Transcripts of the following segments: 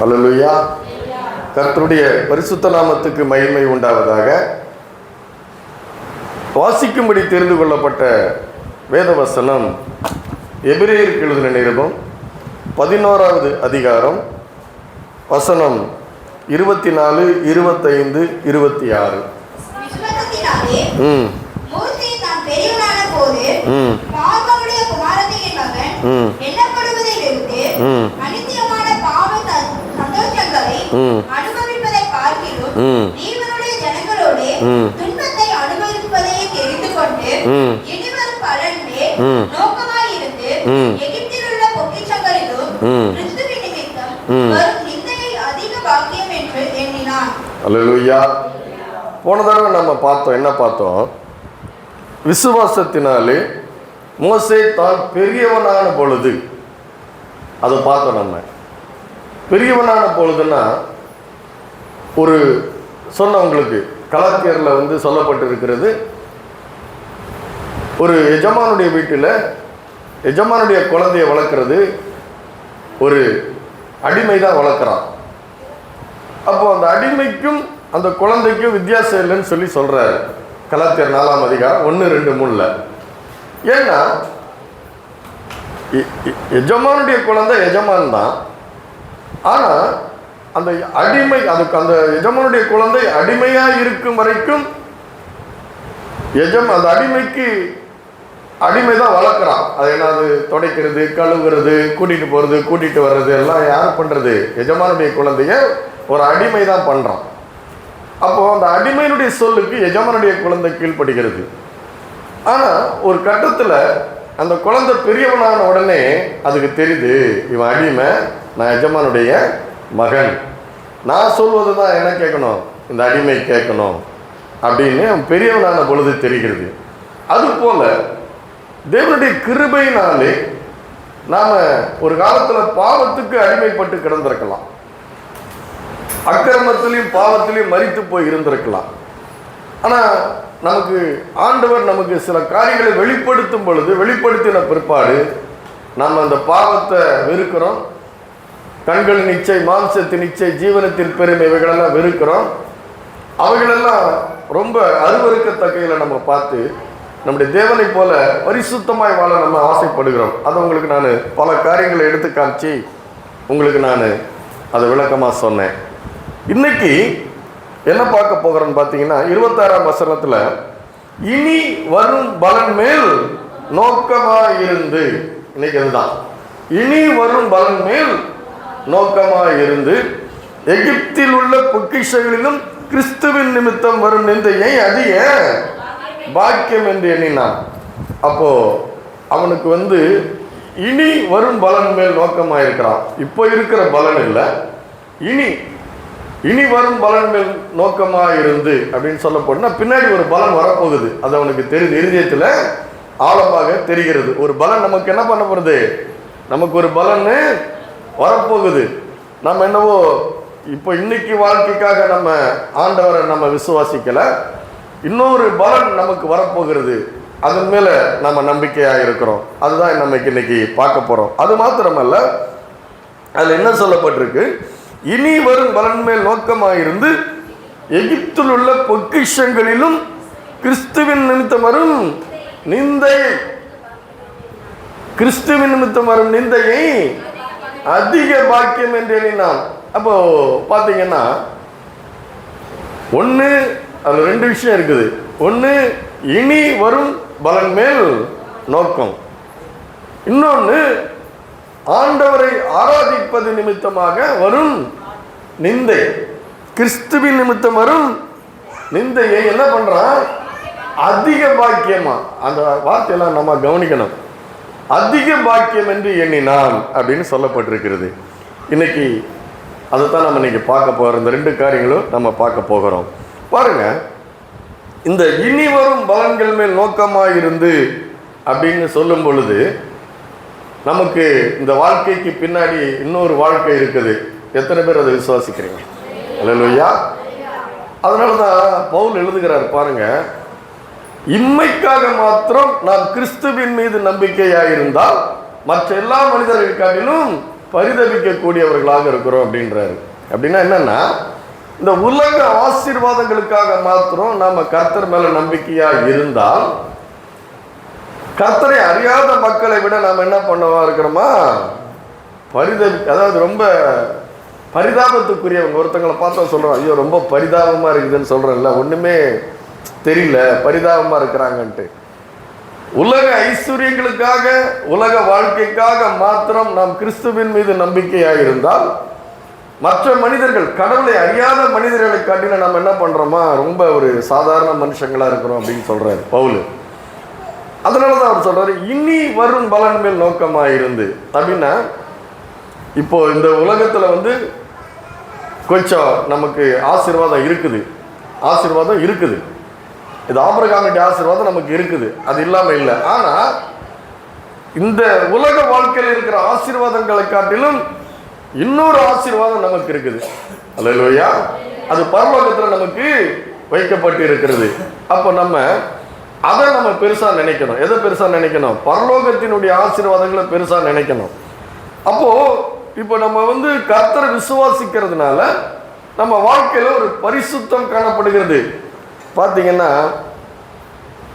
அல்லேலூயா. கர்த்தருடைய பரிசுத்த நாமத்துக்கு மகிமை உண்டாவதாக. வாசிக்கும்படி தெரிந்து கொள்ளப்பட்ட வேதவசனம் எபிரேயருக்கு எழுதின நிருபம் 11வது அதிகாரம் வசனம் 24, 25, 26. அல்லேலூயா. போன தடவை நம்ம பார்த்தோம், என்ன பார்த்தோம்? விசுவாசத்தினாலே மோசே தான் பெரியவனான பொழுது, அதை பார்த்தோம். நம்ம பெரியவனான பொழுதுன்னா, ஒரு சொன்னவங்களுக்கு கலாத்தியரில் சொல்லப்பட்டிருக்கிறது, ஒரு எஜமானுடைய வீட்டில் எஜமானுடைய குழந்தைய வளர்க்குறது ஒரு அடிமை தான் வளர்க்குறான். அப்போ அந்த அடிமைக்கும் அந்த குழந்தைக்கும் வித்தியாசம் இல்லைன்னு சொல்லி சொல்கிறாரு கலாத்தியர் 4ஆம் அதிகாரம் 1, 2, 3. ஏன்னா எஜமானுடைய குழந்தை எஜமான் தான், ஆனால் அந்த அடிமை, அதுக்கு அந்த எஜமானுடைய குழந்தை அடிமையாக இருக்கும் வரைக்கும் அந்த அடிமைக்கு அடிமை தான் வளர்க்குறான். அது என்னது, துடைக்கிறது, கழுவுறது, கூட்டிகிட்டு போகிறது, கூட்டிகிட்டு வர்றது எல்லாம் யார் பண்ணுறது? எஜமானுடைய குழந்தைய ஒரு அடிமை தான் பண்ணுறான். அப்போது அந்த அடிமையினுடைய சொல்லுக்கு எஜமானுடைய குழந்தை கீழ்ப்படுகிறது. ஆனால் ஒரு கட்டத்தில் அந்த குழந்தை பெரியவனான உடனே அதுக்கு தெரியுது, இவன் அடிமை, நான் எஜமானுடைய மகன், நான் சொல்வது தான் என்ன கேட்கணும், இந்த அடிமை கேட்கணும் அப்படின்னு அவன் பெரியவனான பொழுது தெரிகிறது. அதுபோல் தேவனுடைய கிருபையினாலே நாம் ஒரு காலத்தில் பாவத்துக்கு அடிமைப்பட்டு கிடந்திருக்கலாம், அக்கிரமத்திலையும் பாவத்திலையும் மரித்து போய் இருந்திருக்கலாம். ஆனால் நமக்கு ஆண்டவர் நமக்கு சில காரியங்களை வெளிப்படுத்தும் பொழுது, வெளிப்படுத்தின பிற்பாடு நாம் அந்த பாவத்தை வெறுக்கிறோம். கண்களின் இச்சை, மாம்சத்தின் இச்சை, ஜீவனத்தின் பெருமை, இவைகளெல்லாம் வெறுக்கிறோம். அவைகளெல்லாம் ரொம்ப அருவருக்கத்தக்கையில் நம்ம பார்த்து நம்முடைய தேவனை போல பரிசுத்தமாய் வாழ நம்ம ஆசைப்படுகிறோம். அதை உங்களுக்கு நான் பல காரியங்களை எடுத்து காமிச்சு உங்களுக்கு நான் அதை விளக்கமாக சொன்னேன். இன்னைக்கு என்ன பார்க்க போகிறோன்னு பார்த்தீங்கன்னா 26ஆம் வசனத்தில், இனி வரும் பலன் மேல் நோக்கமாக இருந்து, இன்னைக்கு அதுதான், இனி வரும் பலன் மேல் நோக்கமாக இருந்து எகிப்தில் உள்ள பொக்கிஷங்களிலும் கிறிஸ்துவின் நிமித்தம் வரும் நிந்தையை அதிக பாக்கியம் என்று எண்ணினான். அப்போ அவனுக்கு இனி வரும் பலன் மேல் நோக்கமாக இருக்கிறான். இப்போ இருக்கிற பலன் இல்லை, இனி வரும் பலன் மேல் நோக்கமாக இருந்து அப்படின்னு சொல்லப்போனா பின்னாடி ஒரு பலன் வரப்போகுது. அது அவனுக்கு தெரியுது, இருதயத்தில் ஆழமாக தெரிகிறது. ஒரு பலன் நமக்கு என்ன பண்ண போகிறது, நமக்கு ஒரு பலன் வரப்போகுது. நம்ம என்னவோ இப்போ இன்னைக்கு வாழ்க்கைக்காக நம்ம ஆண்டவரை நம்ம விசுவாசிக்கலை, இன்னொரு பலன் நமக்கு வரப்போகிறது, அதன் மேலே நம்ம நம்பிக்கையாக இருக்கிறோம். அதுதான் நம்ம இன்னைக்கு பார்க்க போகிறோம். அது மாத்திரமல்ல, அதில் என்ன சொல்லப்பட்டிருக்கு, இனி வரும் பலன் மேல் நோக்கமாக இருந்து எகிப்தில் உள்ள பொக்கிஷங்களிலும் கிறிஸ்துவின் நிமித்தம் வரும் நிந்தையை, கிறிஸ்துவின் நிமித்தம் வரும் நிந்தையை அதிக பாக்கியம் என்று எண்ணினான். அப்போ பார்த்தீங்கன்னா ஒன்று, அதில் 2 விஷயம் இருக்குது. ஒன்று, இனி வரும் பலன் மேல் நோக்கம். இன்னொன்று, ஆண்டவரை ஆராதிப்பது நிமித்தமாக வரும் நிந்தை. கிறிஸ்துவின் நிமித்தம் வரும் நிந்தையை என்ன பண்ணுறான், அதிக பாக்கியமா, அந்த வார்த்தையெல்லாம் நம்ம கவனிக்கணும். அதிக பாக்கியம் என்று எண்ணினான் அப்படின்னு சொல்லப்பட்டிருக்கிறது. இன்னைக்கு அதைத்தான் நம்ம இன்னைக்கு பார்க்க போகிறோம். இந்த 2 காரியங்களும் நம்ம பார்க்க போகிறோம். பாருங்க, இந்த இனி வரும் பலன்கள் மேல் நோக்கமாக இருந்து அப்படின்னு சொல்லும் பொழுது நமக்கு இந்த வாழ்க்கைக்கு பின்னாடி இன்னொரு வாழ்க்கை இருக்குது. எத்தனை பேர் அதை விசுவாசிக்கிறீங்க? அல்லேலூயா. அதனால தான் பவுல் எழுதுகிறார் பாருங்க, இம்மைக்காக மாத்திரம் நாம் கிறிஸ்துவின் மீது நம்பிக்கையாக இருந்தால் மற்ற எல்லா மனிதர்களுக்காகிலும் பரிதவிக்க கூடியவர்களாக இருக்கிறோம் அப்படின்றாரு. அப்படின்னா என்னன்னா, இந்த உலக ஆசீர்வாதங்களுக்காக மாத்திரம் நாம கர்த்தர் மேல நம்பிக்கையா இருந்தால், கர்த்தரை அறியாத மக்களை விட நாம் என்ன பண்ணவா இருக்கிறோமா, அதாவது ரொம்ப பரிதாபத்துக்குரியவங்க. ஒருத்தங்களை பார்த்தா சொல்றோம், ஐயோ ரொம்ப பரிதாபமா இருக்குதுன்னு சொல்றேன்ல, ஒண்ணுமே தெரியல, பரிதாபமா இருக்கிறாங்கன்ட்டு. உலக ஐஸ்வர்யங்களுக்காக, உலக வாழ்க்கைக்காக மாத்திரம் நாம் கிறிஸ்துவின் மீது நம்பிக்கையாக இருந்தால், மற்ற மனிதர்கள், கடவுளை அறியாத மனிதர்களை காட்டில நம்ம என்ன பண்றோமா, ரொம்ப ஒரு சாதாரண மனுஷங்களா இருக்கிறோம் அப்படின்னு சொல்றாரு பவுல். அதனாலதான் அவர் சொல்றாரு, இனி வரும் பலன் மேல் நோக்கமாக இருந்து. அப்படின்னா இப்போ இந்த உலகத்துல கொஞ்சம் நமக்கு ஆசீர்வாதம் இருக்குது. இது ஆபிரகாமுடைய ஆசீர்வாதம் நமக்கு இருக்குது, அது இல்லாம இல்லை. ஆனா இந்த உலக வாழ்க்கையில் இருக்கிற ஆசீர்வாதங்களை காட்டிலும் இன்னொரு ஆசீர்வாதம் நமக்கு இருக்குது. அல்லேலூயா. அது பரலோகத்துல நமக்கு வைக்கப்பட்டு இருக்கிறது. அப்போ அதை நம்ம பெருசா நினைக்கணும். எதை பெருசா நினைக்கணும்? பரலோகத்தினுடைய ஆசீர்வாதங்களை பெருசா நினைக்கணும். அப்போ இப்போ நம்ம கர்த்தரை விசுவாசிக்கிறதுனால நம்ம வாழ்க்கையில ஒரு பரிசுத்தம் காணப்படுகிறது. பார்த்தீங்கன்னா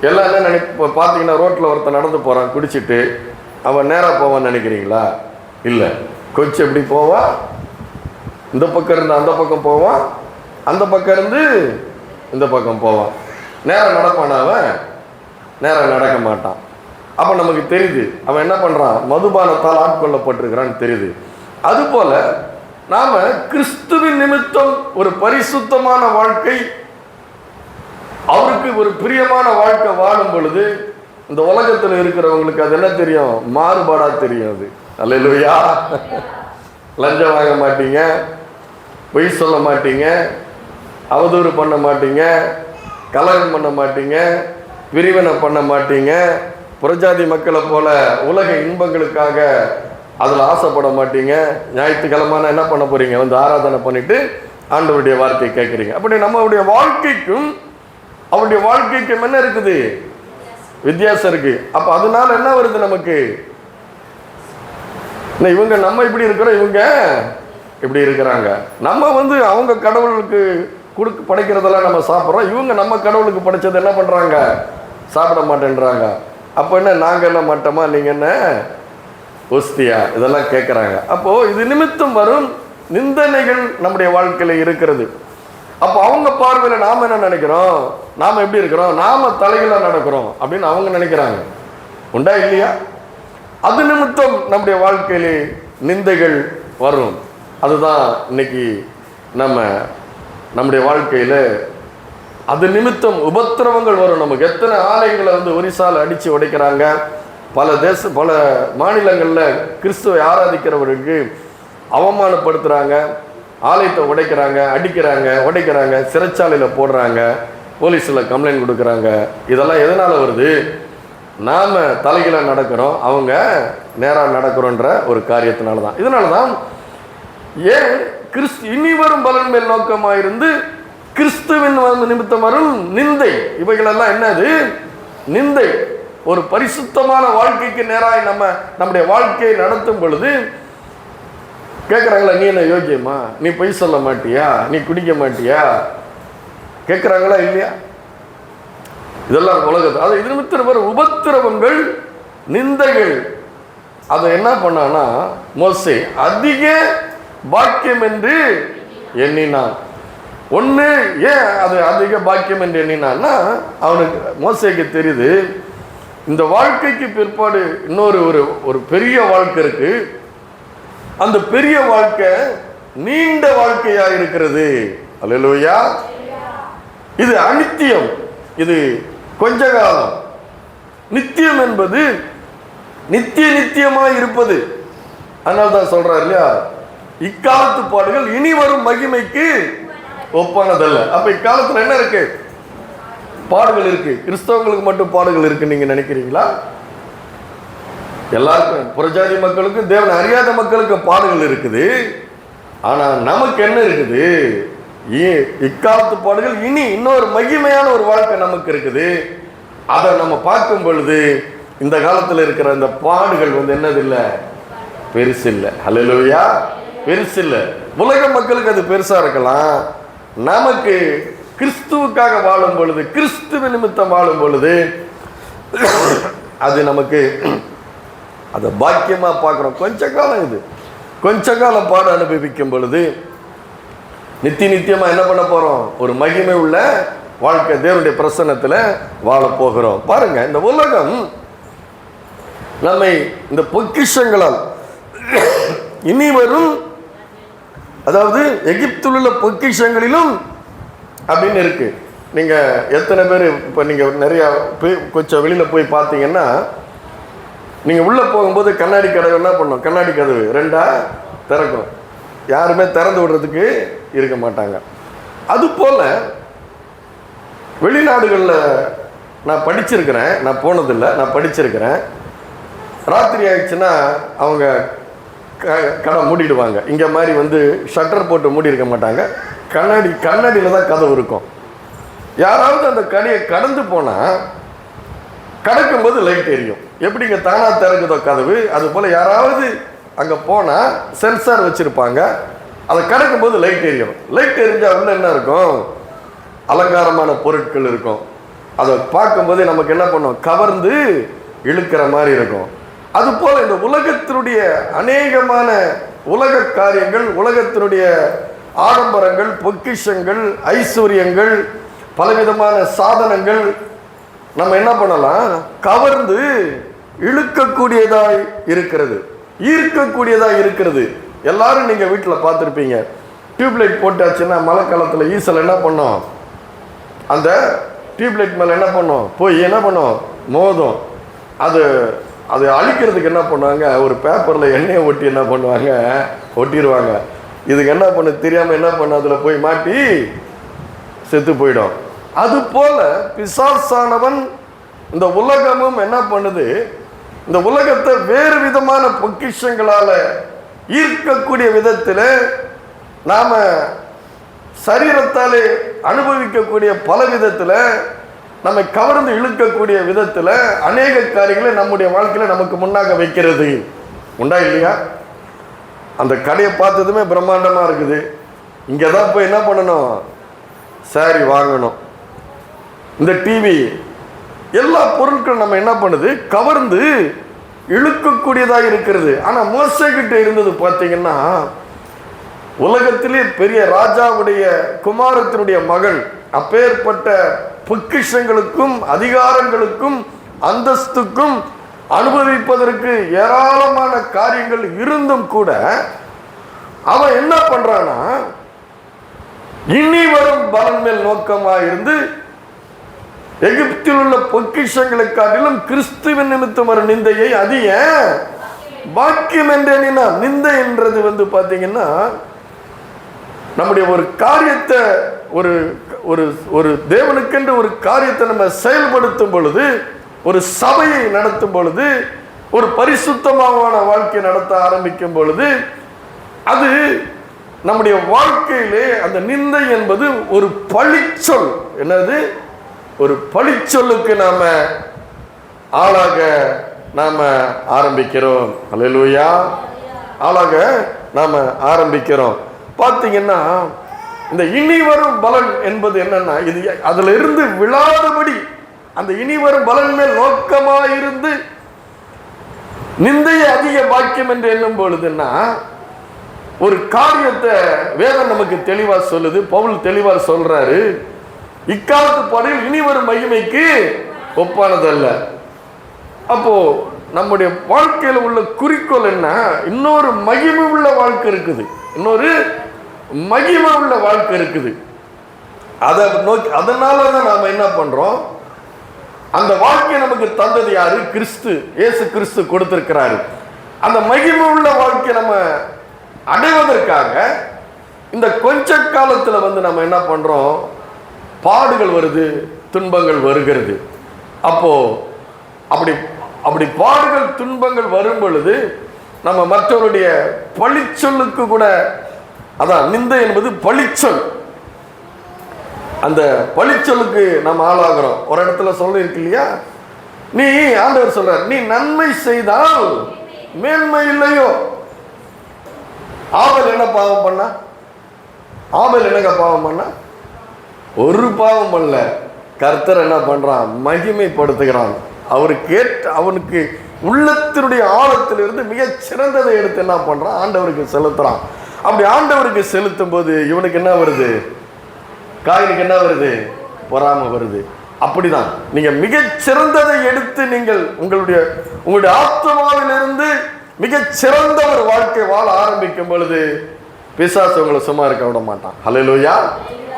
எல்லாம் என்ன பார்த்தீங்கன்னா, ரோட்டில் ஒருத்தன் நடந்து போகிறான் குடிச்சிட்டு, அவன் நேராக போவான்னு நினைக்கிறீங்களா? இல்லை, கொஞ்சம் எப்படி போவான், இந்த பக்கம் இருந்து அந்த பக்கம் போவான், அந்த பக்கம் இருந்து இந்த பக்கம் போவான். நேராக நடப்பான அவன் நேராக நடக்க மாட்டான். அப்போ நமக்கு தெரியுது அவன் என்ன பண்ணுறான், மதுபானத்தால் ஆட்கொள்ளப்பட்டிருக்கிறான்னு தெரியுது. அதுபோல் நாம் கிறிஸ்துவின் நிமித்தம் ஒரு பரிசுத்தமான வாழ்க்கை, அவருக்கு ஒரு பிரியமான வாழ்க்கை வாழும் பொழுது இந்த உலகத்தில் இருக்கிறவங்களுக்கு அது என்ன தெரியும், மாறுபாடா தெரியும். அது அல்லேலூயா. லஞ்சம் வாங்க மாட்டீங்க, பொய் சொல்ல மாட்டீங்க, அவதூறு பண்ண மாட்டீங்க, கலகம் பண்ண மாட்டீங்க, விரிவனை பண்ண மாட்டீங்க, புறஜாதி மக்களை போல உலக இன்பங்களுக்காக அதில் ஆசைப்பட மாட்டீங்க. ஞாயிற்றுக்கிழமான என்ன பண்ண போறீங்க, ஆராதனை பண்ணிட்டு ஆண்டவருடைய வார்த்தையை கேட்குறீங்க. அப்படி நம்மளுடைய வாழ்க்கைக்கும் அவருடைய வாழ்க்கைக்கும் என்ன இருக்குது, வித்தியாசம் இருக்கு. அப்ப அதனால என்ன வருது நமக்கு, இவங்க நம்ம இப்படி இருக்கிறோம், இவங்க இப்படி இருக்கிறாங்க. நம்ம அவங்க கடவுளுக்கு படைக்கிறதெல்லாம் நம்ம சாப்பிட்றோம், இவங்க நம்ம கடவுளுக்கு படைச்சது என்ன பண்றாங்க, சாப்பிட மாட்டேன்றாங்க. அப்போ என்ன, நாங்க என்ன மட்டமா, நீங்க என்ன ஒஸ்தியா, இதெல்லாம் கேட்குறாங்க. அப்போ இது நிமித்தம் வரும் நிந்தனைகள் நம்முடைய வாழ்க்கையில இருக்கிறது. அப்போ அவங்க பார்வையில் நாம என்ன நினைக்கிறோம், நாம எப்படி இருக்கிறோம், நாம தலைகளா நடக்கிறோம் அப்படின்னு அவங்க நினைக்கிறாங்க. உண்டா இல்லையா? அது நிமித்தம் நம்முடைய வாழ்க்கையிலே நிந்தைகள் வரும். அதுதான் இன்னைக்கு நம்முடைய வாழ்க்கையில அது நிமித்தம் உபத்திரவங்கள் வரும். நமக்கு எத்தனை ஆலயங்களை ஒரிசால அடிச்சு உடைக்கிறாங்க. பல மாநிலங்களில் கிறிஸ்துவை ஆராதிக்கிறவர்களுக்கு அவமானப்படுத்துறாங்க, ஆலயத்தை உடைக்கிறாங்க, அடிக்கிறாங்க, உடைக்கிறாங்க, சிறைச்சாலையில் போடுறாங்க, போலீஸில் கம்ப்ளைண்ட் கொடுக்குறாங்க. இதெல்லாம் எதனால் வருது, நாம் தலைகீழாக நடக்கிறோம், அவங்க நேராக நடக்கிறோன்ற ஒரு காரியத்தினால தான். இதனால தான் ஏன் இனி வரும் பலன் மேல் நோக்கமாக இருந்து கிறிஸ்துவின் நிமித்தம் வரும் நிந்தை, இவைகளெல்லாம் என்னது, நிந்தை. ஒரு பரிசுத்தமான வாழ்க்கைக்கு நேராக நம்முடைய வாழ்க்கையை நடத்தும் பொழுது கேட்குறாங்களா, நீ என்ன யோக்கியமா, நீ பொய் சொல்ல மாட்டியா, நீ குடிக்க மாட்டியா, கேட்குறாங்களா இல்லையா? இதெல்லாம் உலகத்து அது இது நிமித்தம் வரும் உபத்திரவங்கள், நிந்தைகள். அதை என்ன பண்ணானா மோசே அதிக பாக்கியம் என்று எண்ணினான். ஒன்று ஏன் அது அதிக பாக்கியம் என்று எண்ணினான்னா, அவனுக்கு மோசேக்கு தெரியுது இந்த வாழ்க்கைக்கு பிற்பாடு இன்னொரு ஒரு பெரிய வாழ்க்கை இருக்கு. அந்த பெரிய வாழ்க்கை நீண்ட வாழ்க்கையா இருக்கிறது. அல்லேலூயா. இது அநித்தியம், இது கொஞ்ச காலம். நித்தியம் என்பது நித்தியமாய் இருப்பது. அதனால்தான் சொல்றாரு இல்லையா, இக்காலத்து பாடுகள் இனி வரும் மகிமைக்கு ஒப்பானதல்ல. அப்ப இக்காலத்துல என்ன இருக்கு, பாடுகள் இருக்கு. கிறிஸ்தவங்களுக்கு மட்டும் பாடுகள் இருக்கு நீங்க நினைக்கிறீங்களா? எல்லாருக்கும், புறஜாதி மக்களுக்கும், தேவனை அறியாத மக்களுக்கு பாடுகள் இருக்குது. ஆனா நமக்கு என்ன இருக்குது, இக்காலத்து பாடுகள் இனி இன்னொரு மகிமையான ஒரு வாழ்க்கை நமக்கு இருக்குது. அதை நம்ம பார்க்கும் பொழுது இந்த காலத்தில் இருக்கிற இந்த பாடுகள் என்னது இல்லை, பெருசு இல்லை. ஹல்லேலூயா, பெருசு இல்லை. உலக மக்களுக்கு அது பெருசா இருக்கலாம். நமக்கு கிறிஸ்துவுக்காக வாழும் பொழுது, கிறிஸ்துவ நிமித்தம் வாழும் பொழுது அது நமக்கு அதை பாக்கியமா பார்க்கிறோம். கொஞ்ச காலம் இது, கொஞ்ச காலம் பாடு அனுபவிக்கும் பொழுது நித்தியமா என்ன பண்ண போறோம்? ஒரு மகிமை உள்ள வாழ்க்கை தேவனுடைய பிரசன்னத்தில் வாழ போகிறோம். பாருங்க, இந்த உலகம் நம்மை இந்த பொக்கிஷங்களால் இனி வரும், அதாவது எகிப்தில் உள்ள பொக்கிஷங்களிலும் அப்படின்னு இருக்கு. நீங்க எத்தனை பேர் இப்போ நீங்க நிறைய கொஞ்சம் வெளியில போய் பார்த்தீங்கன்னா, நீங்க உள்ள போகும்போது கண்ணாடி கதவு என்ன பண்ணும்? கண்ணாடி கதவு ரெண்டா திறக்கும். யாருமே திறந்து விடுறதுக்கு இருக்க மாட்டாங்க. அது போல வெளிநாடுகளில் நான் படிச்சிருக்கிறேன், நான் போனதில்லை, நான் படிச்சிருக்கிறேன். ராத்திரி ஆயிடுச்சுன்னா அவங்க கடை மூடிடுவாங்க. இங்கே மாதிரி வந்து ஷட்டர் போட்டு மூடி இருக்க மாட்டாங்க. கண்ணாடியில் தான் கதவு இருக்கும். யாராவது அந்த கடையை கடந்து போனால் கடக்கும்போது லைட் எரியும். எப்படிங்க தானாக திறக்குதோ கதவு, அது போல் யாராவது அங்கே போனால் சென்சார் வச்சுருப்பாங்க. அதை கடக்கும்போது லைட் எரியும். லைட் எரிஞ்சால் உள்ள என்ன இருக்கும்? அலங்காரமான பொருட்கள் இருக்கும். அதை பார்க்கும்போதே நமக்கு என்ன பண்ணும்? கவர்ந்து இழுக்கிற மாதிரி இருக்கும். அதுபோல் இந்த உலகத்தினுடைய அநேகமான உலக காரியங்கள், உலகத்தினுடைய ஆடம்பரங்கள், பொக்கிஷங்கள், ஐஸ்வர்யங்கள், பலவிதமான சாதனங்கள் நம்ம என்ன பண்ணலாம்? கவர்ந்து இழுக்கக்கூடியதாய் இருக்கிறது, ஈர்க்கக்கூடியதாக இருக்கிறது. எல்லாரும் நீங்கள் வீட்டில் பார்த்துருப்பீங்க. டியூப்லைட் போட்டாச்சுன்னா மழை காலத்தில் ஈசல் என்ன பண்ணோம்? அந்த டியூப்லைட் மேலே என்ன பண்ணோம்? போய் என்ன பண்ணோம்? மோதும். அது அழிக்கிறதுக்கு என்ன பண்ணுவாங்க? ஒரு பேப்பரில் எண்ணெயை ஒட்டி என்ன பண்ணுவாங்க? ஒட்டிடுவாங்க. இதுக்கு என்ன பண்ணு தெரியாமல் என்ன பண்ண அதில் போய் மாட்டி செத்து போயிடும். அது போல பிசாசானவன் இந்த உலகமும் என்ன பண்ணுது? இந்த உலகத்தை வேறு விதமான பொக்கிஷங்களால ஈர்க்கக்கூடிய விதத்தில், நாம சரீரத்தாலே அனுபவிக்கக்கூடிய பல விதத்தில், நம்மை கவர்ந்து இழுக்கக்கூடிய விதத்தில் அநேக காரியங்களை நம்முடைய வாழ்க்கையில் நமக்கு முன்னாக வைக்கிறது. உண்டா இல்லையா? அந்த கடையை பார்த்ததுமே பிரம்மாண்டமாக இருக்குது. இங்கே தான் போய் என்ன பண்ணணும்? சாரி வாங்கணும். இந்த டிவி, எல்லா பொருட்களும் நம்ம என்ன பண்ணுது? கவர்ந்து இழுக்கக்கூடியதாக இருக்கிறது. ஆனால் மோசே கிட்ட இருந்தது பார்த்தீங்கன்னா, உலகத்திலே பெரிய ராஜாவுடைய குமாரத்தினுடைய மகன், அப்பேற்பட்ட பொக்கிஷங்களுக்கும் அதிகாரங்களுக்கும் அந்தஸ்துக்கும் அனுபவிப்பதற்கு ஏராளமான காரியங்கள் இருந்தும் கூட அவன் என்ன பண்றானா, இனி வரும் பலன் மேல் நோக்கமாக இருந்து எகிப்தில் உள்ள பொக்கிஷங்களை காட்டிலும் கிறிஸ்துவின் நிமித்தம் ஒரு நிந்தையை அதிக பாக்கியம் என்றேனா. நிந்தை என்றது வந்து பார்த்தீங்கன்னா, நம்முடைய ஒரு காரியத்தை ஒரு ஒரு ஒரு தேவனுக்கென்று ஒரு காரியத்தை நம்ம செயல்படுத்தும் பொழுது, ஒரு சபையை நடத்தும் பொழுது, ஒரு பரிசுத்தமான வாழ்க்கையை நடத்த ஆரம்பிக்கும் பொழுது, அது நம்முடைய வாழ்க்கையிலே அந்த நிந்தை என்பது ஒரு பழிச்சொல். என்னது? ஒரு பழிச்சொல்லுக்கு நாம ஆளாக நாம ஆரம்பிக்கிறோம். அல்லேலூயா, ஆளாக நாம ஆரம்பிக்கிறோம். பார்த்தீங்கன்னா, இந்த இனி வரும் பலன் என்பது என்னன்னா, இது அதுல இருந்து விழாதபடி அந்த இனி வரும் பலன் மேல் நோக்கமாயிருந்து நிந்தையை அதிக பாக்கியம் என்று எண்ணும் பொழுதுன்னா, ஒரு காரியத்தை வேதம் நமக்கு தெளிவா சொல்லுது. பவுல் தெளிவா சொல்றாரு, இக்காலத்து பாதையில் இனி வரும் மகிமைக்கு ஒப்பானதல்ல. அப்போ நம்முடைய வாழ்க்கையில் உள்ள குறிக்கோள் என்ன? இன்னொரு மகிமை உள்ள வாழ்க்கை இருக்குது, இன்னொரு மகிமை உள்ள வாழ்க்கை இருக்குது. அதை நோக்கி, அதனாலதான் நாம என்ன பண்றோம்? அந்த வாழ்க்கையை நமக்கு தந்தது யாரு? கிறிஸ்து, இயேசு கிறிஸ்து கொடுத்திருக்கிறாரு. அந்த மகிமை உள்ள வாழ்க்கையை நம்ம அடைவதற்காக இந்த கொஞ்ச காலத்துல வந்து நம்ம என்ன பண்றோம்? பாடுகள் வருது, துன்பங்கள் வருகிறது. அப்போ அப்படி பாடுகள் துன்பங்கள் வரும் பொழுது நம்ம மற்றவருடைய பழிச்சொல்லுக்கு கூட, அதான் நிந்தை என்பது பழிச்சொல், அந்த பழிச்சொல்லுக்கு நம்ம ஆளாகிறோம். ஒரு இடத்துல சொல்ல இருக்கு இல்லையா, நீ ஆண்டவர் சொல்றார், நீ நன்மை செய்தால் மேன்மை இல்லையோ, ஆபேல் என்ன பாவம் பண்ணா? ஆபேல் என்னங்க பாவம் பண்ணா? ஒரு பாவம் பண்ணல. கர்த்தர் என்ன பண்றான்? மகிமைப்படுத்துகிறான். அவனுக்கு உள்ளத்தினுடைய ஆழத்திலிருந்து மிக சிறந்ததை எடுத்து என்ன பண்றான்? ஆண்டவருக்கு செலுத்துறான். அப்படி ஆண்டவருக்கு செலுத்தும் போது இவனுக்கு என்ன வருது? காயினுக்கு என்ன வருது? பொறாமை வருது. அப்படிதான் நீங்க மிகச் சிறந்ததை எடுத்து நீங்கள் உங்களுடைய ஆத்மாவிலிருந்து மிகச் சிறந்த ஒரு வாழ்க்கை வாழ ஆரம்பிக்கும் பொழுது பிசாசு உங்களை சும்மா இருக்க விட மாட்டான். ஹல்லேலூயா.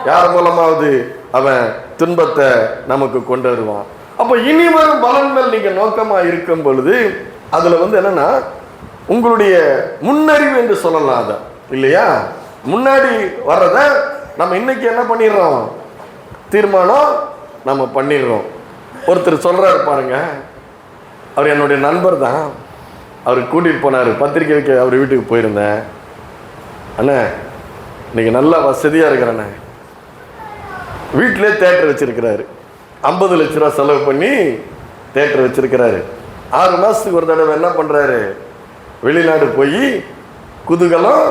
யார் மூலமாவது அவன் துன்பத்தை நமக்கு கொண்டு வருவான். அப்போ இனி வரும் பலன் மேல் நீங்க நோக்கமா இருக்கும் பொழுது அதுல என்னன்னா உங்களுடைய முன்னறிவு என்று சொல்லலாம். அதை இல்லையா, முன்னாடி வர்றத நம்ம இன்னைக்கு என்ன பண்ணிடுறோம்? தீர்மானம் நம்ம பண்ணிடுறோம். ஒருத்தர் சொல்றாரு பாருங்க, அவர் என்னுடைய நண்பர் தான். அவர் கூட்டிட்டு போனாரு, பத்திரிக்கை வைக்க அவர் வீட்டுக்கு போயிருந்தேன். அண்ணே இன்னைக்கு நல்லா வசதியா இருக்கிறண்ணே, வீட்டிலே தேட்டர் வச்சிருக்கிறாரு. 50 லட்ச ரூபா செலவு பண்ணி தேட்டர் வச்சிருக்கிறாரு. 6 மாசத்துக்கு ஒரு தடவை என்ன பண்றாரு? வெளிநாடு போய் குதூகலம்,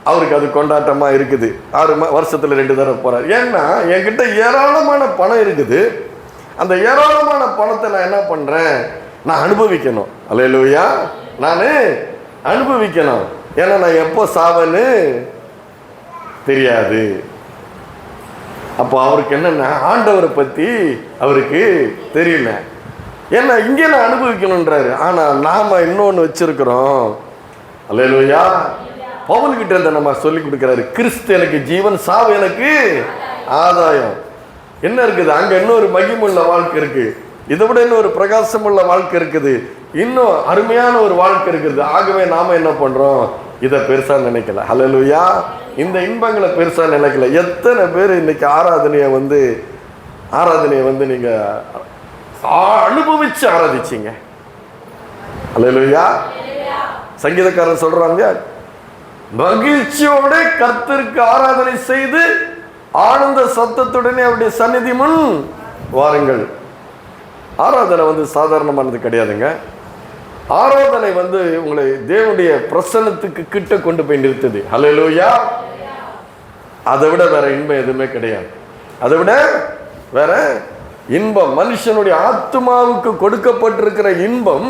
அவருக்கு அது கொண்டாட்டமா இருக்குது. 6 வருஷத்துல 2 தடவை போறாரு. ஏன்னா என்கிட்ட ஏராளமான பணம் இருக்குது. அந்த ஏராளமான பணத்தை நான் என்ன பண்றேன்? நான் அனுபவிக்கணும். அல்லேலூயா. நான் அனுபவிக்கணும். ஏன்னா நான் எப்போ சாவேன்னு தெரியாது. அப்போ அவருக்கு என்னன்னா ஆண்டவரை பத்தி அவருக்கு தெரியல. ஏன்னா இங்கே நான் அனுபவிக்கணுன்றாரு. ஆனா நாம இன்னொன்னு வச்சிருக்கிறோம். அல்லேலூயா. பவுல்கிட்ட இருந்த நம்ம சொல்லி கொடுக்கிறாரு, கிறிஸ்து எனக்கு ஜீவன், சாவு எனக்கு ஆதாயம். என்ன இருக்குது அங்க? இன்னொரு மகிமுள்ள வாழ்க்கை இருக்கு, இதை விட இன்னொரு பிரகாசமுள்ள வாழ்க்கை இருக்குது, இன்னும் அருமையான ஒரு வாழ்க்கை இருக்குது. ஆகவே நாம என்ன பண்றோம்? இதை பெருசா நினைக்கல. ஹல்லேலூயா. இந்த இன்பங்களை பெருசா நினைக்கல. எத்தனை பேர் இன்னைக்கு ஆராதனையை நீங்க அனுபவிச்சு ஆராதிச்சீங்க? ஹல்லேலூயா. சங்கீதக்காரன் சொல்றாங்க, மகிழ்ச்சியோட கர்த்தருக்கு ஆராதனை செய்து ஆனந்த சத்தத்துடனே அவருடைய சந்நிதி முன் வாருங்கள். ஆராதனை சாதாரணமானது கிடையாதுங்க. ஆராதனை உங்களை தேவனுடைய பிரசன்னத்துக்கு கிட்ட கொண்டு போய் நிறுத்துது. ஹல்லேலூயா. அதை விட வேற இன்பம் எதுவுமே கிடையாது. அதை விட வேற இன்பம், மனுஷனுடைய ஆத்மாவுக்கு கொடுக்கப்பட்டிருக்கிற இன்பம்,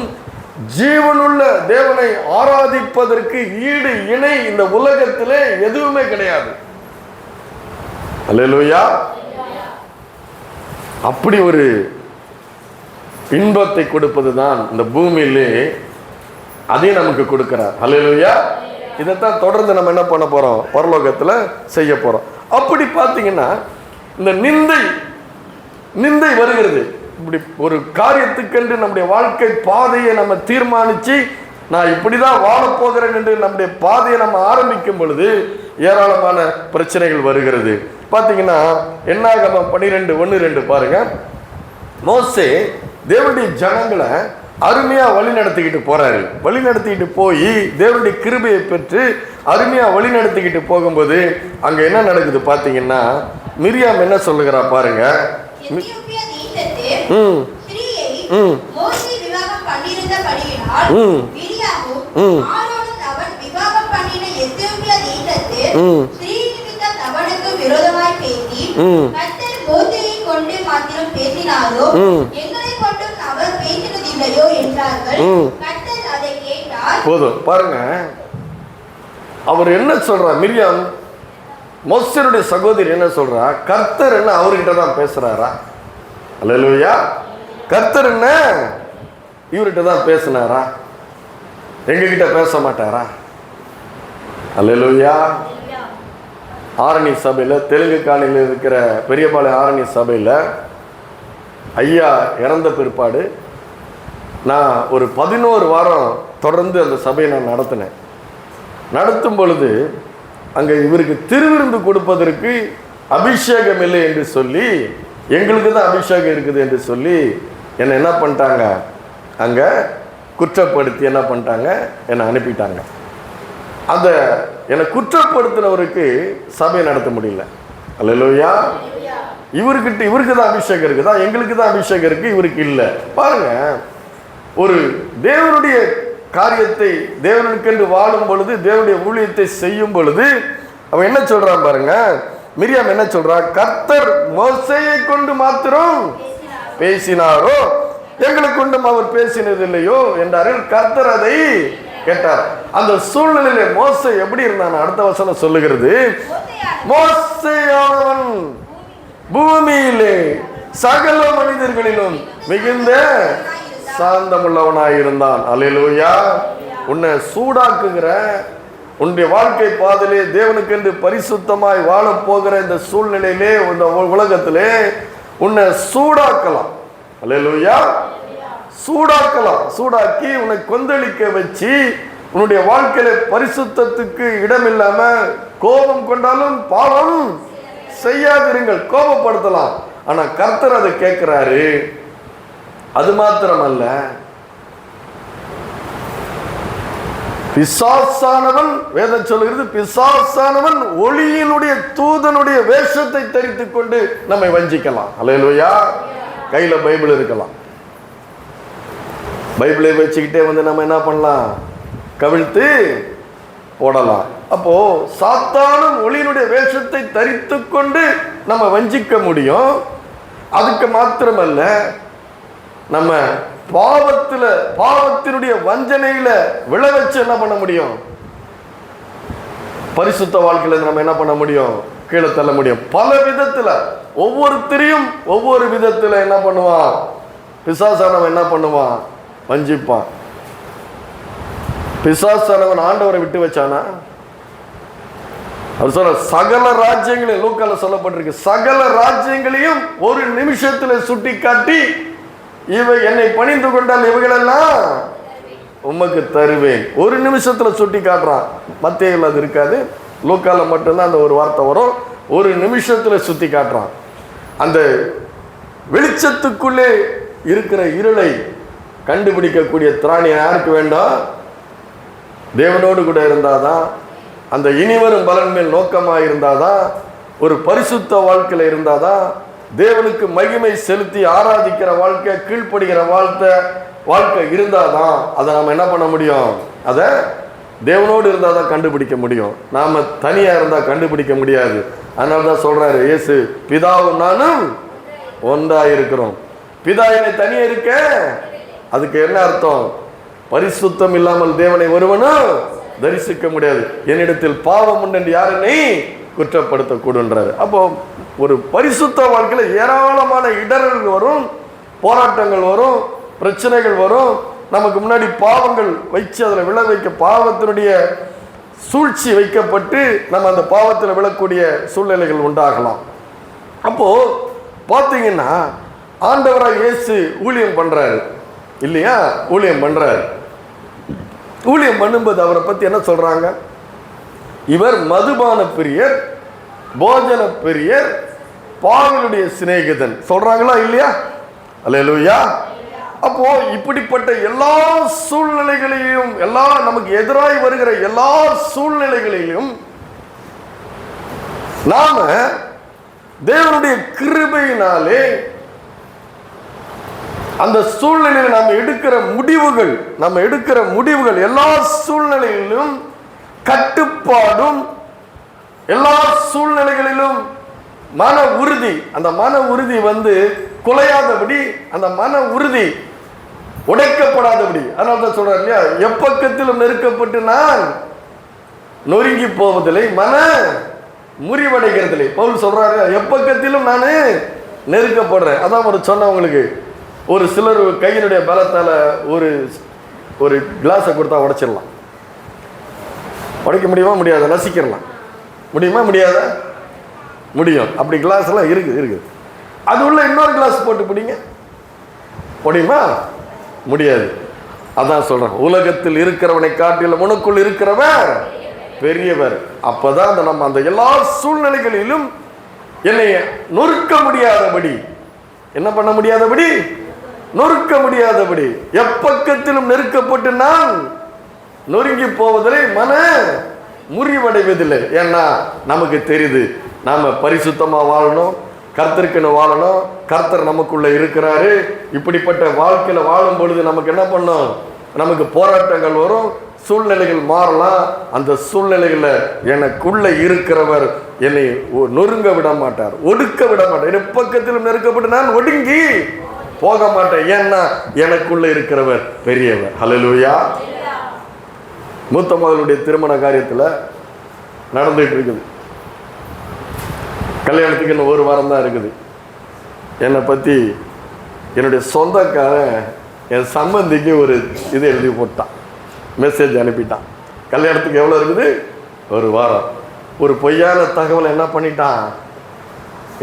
ஜீவனுள்ள தேவனை ஆராதிப்பதற்கு ஈடு இணை இந்த உலகத்திலே எதுவுமே கிடையாது. அல்லேலூயா. அப்படி ஒரு இன்பத்தை கொடுப்பதுதான் இந்த பூமியிலே, அதையும் நமக்கு கொடுக்கிறார். அல்லேலூயா. இதைத்தான் தொடர்ந்து நம்ம என்ன பண்ண போறோம்? பரலோகத்துல செய்ய போறோம். அப்படி பார்த்தீங்கன்னா இந்த நிந்தை வருகிறது. இப்படி ஒரு காரியத்துக்கென்று நம்முடைய வாழ்க்கை பாதையை நம்ம தீர்மானிச்சு நான் இப்படிதான் வாழப்போகிறேன் என்று நம்முடைய பாதையை நம்ம ஆரம்பிக்கும் பொழுது ஏராளமான பிரச்சனைகள் வருகிறது. பார்த்தீங்கன்னா என்னாகமம் 12:1-2 பாருங்க. மோசே தேவனுடைய ஜனங்களை அருமையா வழி நடத்திக்கிட்டு போறாரு. வழி நடத்திக்கிட்டு போய் தேவனுடைய கிருபையை பெற்று அருமையா வழி நடத்திக்கிட்டு போகும்போது அங்க என்ன நடக்குது பார்த்தீங்கன்னா, மிரியாம் என்ன சொல்லுகிறா பாருங்க. போதும் பாருங்க, அவர் என்ன சொல்றா? மிரியாம் மோசேயுடைய சகோதரி என்ன சொல்றா? கர்த்தர் என்ன அவர்கிட்ட தான் பேசுறாரா? அல்லேலூயா. கர்த்தர் என்ன இவர்கிட்ட தான் பேசினாரா? எங்ககிட்ட பேச மாட்டாரா? அல்லேலூயா. ஆரணி சபையில், தெலுங்கு காணியில் இருக்கிற பெரியபாளையம் ஆரணி சபையில் ஐயா இறந்த பிற்பாடு நான் ஒரு 11 வாரம் தொடர்ந்து அந்த சபையை நான் நடத்தினேன். நடத்தும் பொழுது அங்கே இவருக்கு திருவிருந்து கொடுப்பதற்கு அபிஷேகம் இல்லை என்று சொல்லி, எங்களுக்கு தான் அபிஷேகம் இருக்குது என்று சொல்லி என்னை என்ன பண்ணிட்டாங்க? அங்கே குற்றப்படுத்தி என்ன பண்ணிட்டாங்க? என்னை அனுப்பிட்டாங்க. அந்த என்னை குற்றப்படுத்தினவருக்கு சபையை நடத்த முடியல. அல்லேலூயா. இவருக்கு தான் அபிஷேகம் இருக்குதா? எங்களுக்கு தான் அபிஷேகம் இருக்கு, இவருக்கு இல்லை. பாருங்க, ஒரு தேவனுடைய காரியத்தை தேவனுக்கென்று வாழும் பொழுது, தேவனுடைய ஊழியத்தை செய்யும் பொழுது அவன் என்ன சொல்றான் பாருங்க. மிரியாம் என்ன சொல்றா? கர்த்தர் மோசேயை கொண்டு மாத்திரம் பேசினாரோ, எங்களை கொண்டும் அவர் பேசினதில்லையோ என்றார்கள். கர்த்தர் அதை கேட்டார். அந்த சூழ்நிலையில மோசே எப்படி இருந்தான்? அடுத்த வசனம் சொல்லுகிறது, மோசேயானவன் பூமியிலே சகல மனிதர்களிலும் மிகுந்த சாந்தமுள்ளவனாயிருந்தான். அல்லேலூயா. உன்னை சூடாக்குகிற, உன்னுடைய வாழ்க்கை பாதையிலே தேவனுக்கென்று பரிசுத்தமாய் வாழ போகிற இந்த சூழ்நிலையிலே, இந்த உலகத்திலே உன்னை சூடாக்கலாம். அல்லேலூயா. சூடாக்கலாம். சூடாக்கி உன்னை கொந்தளிக்க வச்சு உன்னுடைய வாழ்க்கையில பரிசுத்தத்துக்கு இடம் இல்லாம, கோபம் கொண்டாலும் பாவம் செய்யாதிருங்கள். கோபப்படுத்தலாம், ஆனா கர்த்தர் அதை கேட்கிறாரு. அது மாத்திரமல்ல, பிசாசானவன், வேதம் சொல்லுகிறது, பிசாசானவன் ஒளியினுடைய தூதனுடைய வேஷத்தை தரித்துக் கொண்டு நம்மை வஞ்சிக்கலாம். அல்லேலூயா. கையில பைபிள் இருக்கலாம், பைபிளை வச்சுக்கிட்டே வந்து நம்ம என்ன பண்ணலாம்? கவிழ்த்து போடலாம். அப்போ சாத்தானும் ஒளியினுடைய வேஷத்தை தரித்து கொண்டு நம்ம வஞ்சிக்க முடியும். அதுக்கு மாத்திரமல்ல, நம்ம பாவத்தினுடைய வஞ்சனையில விழ வச்சு என்ன பண்ண முடியும்? பரிசுத்த வாழ்க்கையில நம்ம என்ன பண்ண முடியும்? கீழே தள்ள முடியும். பல விதத்துல, ஒவ்வொருத்தரையும் ஒவ்வொரு விதத்துல என்ன பண்ணுவான்? பிசாசானவன் என்ன பண்ணுவான்? வஞ்சிப்பான். பிசாசானவன் ஆண்டவரை விட்டு வச்சானா? அவர் சொல்ற சகல ராஜ்யங்களையும், லூக்கால சொல்லப்பட்டிருக்கு, சகல ராஜ்யங்களையும் ஒரு நிமிஷத்துல சுட்டி காட்டி, இவை என்னை பணிந்து கொண்டால் இவைகளெல்லாம் உமக்கு தருவேன். ஒரு நிமிஷத்துல சுட்டி காட்டுறான். மத்தேயுல அது இருக்காது, லூக்கால மட்டும்தான் அந்த ஒரு வார்த்தை வரும். ஒரு நிமிஷத்துல சுட்டி காட்டுறான். அந்த வெளிச்சத்துக்குள்ளே இருக்கிற இருளை கண்டுபிடிக்கக்கூடிய திராணி யாருக்கு வேண்டாம்? தேவனோடு கூட இருந்தாதான், அந்த இனிவரும் பலன் மேல் நோக்கமாக இருந்தாதான், ஒரு பரிசுத்த வாழ்க்கையில் இருந்தாதான், தேவனுக்கு மகிமை செலுத்தி ஆராதிக்கிற வாழ்க்கை, கீழ்ப்படுகிற வாழ்க்கை இருந்தாதான் அதை நாம் என்ன பண்ண முடியும்? அதை தேவனோடு இருந்தால் தான் கண்டுபிடிக்க முடியும். நாம் தனியாக இருந்தால் கண்டுபிடிக்க முடியாது. அதனால தான் சொல்றாரு இயேசு, பிதாவும் நானும் ஒன்றாக இருக்கிறோம். பிதா என்னை தனியாக இருக்க, அதுக்கு என்ன அர்த்தம்? பரிசுத்தம் இல்லாமல் தேவனை ஒருவனும் தரிசிக்க முடியாது. என்னிடத்தில் பாவம் உண்டு என்று யார் என்னை குற்றப்படுத்தக்கூடுன்றாரு. அப்போ ஒரு பரிசுத்த வாழ்க்கையில ஏராளமான இடர்கள் வரும், போராட்டங்கள் வரும், பிரச்சனைகள் வரும். நமக்கு முன்னாடி பாவங்கள் வச்சு அதில் விழ வைக்க, பாவத்தினுடைய சூழ்ச்சி வைக்கப்பட்டு நம்ம அந்த பாவத்தில் விழக்கூடிய சூழ்நிலைகள் உண்டாகலாம். அப்போ பார்த்தீங்கன்னா ஆண்டவராக இயேசு ஊழியம் பண்றாரு இல்லையா? ஊழியம் பண்றாரு. ஊழியம் பண்ணும்போது அவரை பத்தி என்ன சொல்றாங்க? இவர் மதுபான பிரியர், போஜன பிரியர், பாவலுடைய சிநேகிதன் சொல்றாங்களா இல்லையா? அல்லேலூயா. அப்போ இப்படிப்பட்ட எல்லா சூழ்நிலைகளையும், எல்லா நமக்கு எதிராய் வருகிற எல்லா சூழ்நிலைகளிலும் நாம தேவனுடைய கிருபையினாலே அந்த சூழ்நிலையில் நம்ம எடுக்கிற முடிவுகள் எல்லா சூழ்நிலைகளிலும் கட்டுப்பாடும், எல்லா சூழ்நிலைகளிலும் மன உறுதி, அந்த மன உறுதி குலையாதபடி, அந்த மன உறுதி உடைக்கப்படாதபடி. அதனால தான் சொல்றாரு இல்லையா, எப்பக்கத்திலும் நெருக்கப்பட்டு நான் நொறுங்கி போவதில்லை, மன முறிவடைகிறதில்லை. பவுல் சொல்றாரு, எப்பக்கத்திலும் நான் நெருக்கப்படுறேன். அதான் ஒரு சொன்னவங்களுக்கு, ஒரு சிலர் கையினுடைய பலத்தால ஒரு கிளாஸை கொடுத்தா உடைச்சிடலாம். உடைக்க முடியுமா? முடியாத. நசிக்கிறலாம் முடியுமா? முடியாத. முடியும். அப்படி கிளாஸ் எல்லாம் இருக்குது. அது உள்ள இன்னொரு கிளாஸ் போட்டு பிடிங்க, முடியுமா? முடியாது. அதான் சொல்றேன், உலகத்தில் இருக்கிறவனை காட்டிலும் உனக்குள் இருக்கிறவர் பெரியவர். அப்பதான் நம்ம அந்த எல்லா சூழ்நிலைகளிலும் என்னை நொறுக்க முடியாதபடி, என்ன பண்ண முடியாதபடி, நொறுக்க முடியாதபடி, எப்பக்கத்திலும் நெருக்கப்பட்டு நான் நொறுங்கி போவதில்லை, மன முறிவடைவதில்லை. ஏன்னா நமக்கு தெரியுது, நாம பரிசுத்தமா வாழணும், கர்த்தருக்குன்னு வாழணும், கர்த்தர் நமக்குள்ள இருக்கிறாரு. இப்படிப்பட்ட வாழ்க்கையில வாழும் பொழுது நமக்கு என்ன பண்ணும்? நமக்கு போராட்டங்கள் வரும், சூழ்நிலைகள் மாறலாம். அந்த சூழ்நிலைகளில் எனக்குள்ள இருக்கிறவர் என்னை நொறுங்க விட மாட்டார், ஒடுக்க விட மாட்டார். என் பக்கத்திலும் நெருக்கப்பட்டு நான் ஒடுங்கி போக மாட்டேன். ஏன்னா எனக்குள்ள இருக்கிறவர் பெரியவர். ஹல்லேலூயா. மூத்த மகளுடைய திருமண காரியத்தில் நடந்துட்டு இருக்குது. கல்யாணத்துக்கு இன்னும் ஒரு வாரம் தான் இருக்குது. என்னை பற்றி என்னுடைய சொந்தக்காரன் என் சம்பந்திக்கு ஒரு இது எழுதி போட்டான், மெசேஜ் அனுப்பிட்டான். கல்யாணத்துக்கு எவ்வளோ இருக்குது? ஒரு வாரம். ஒரு பொய்யான தகவல் என்ன பண்ணிட்டான்,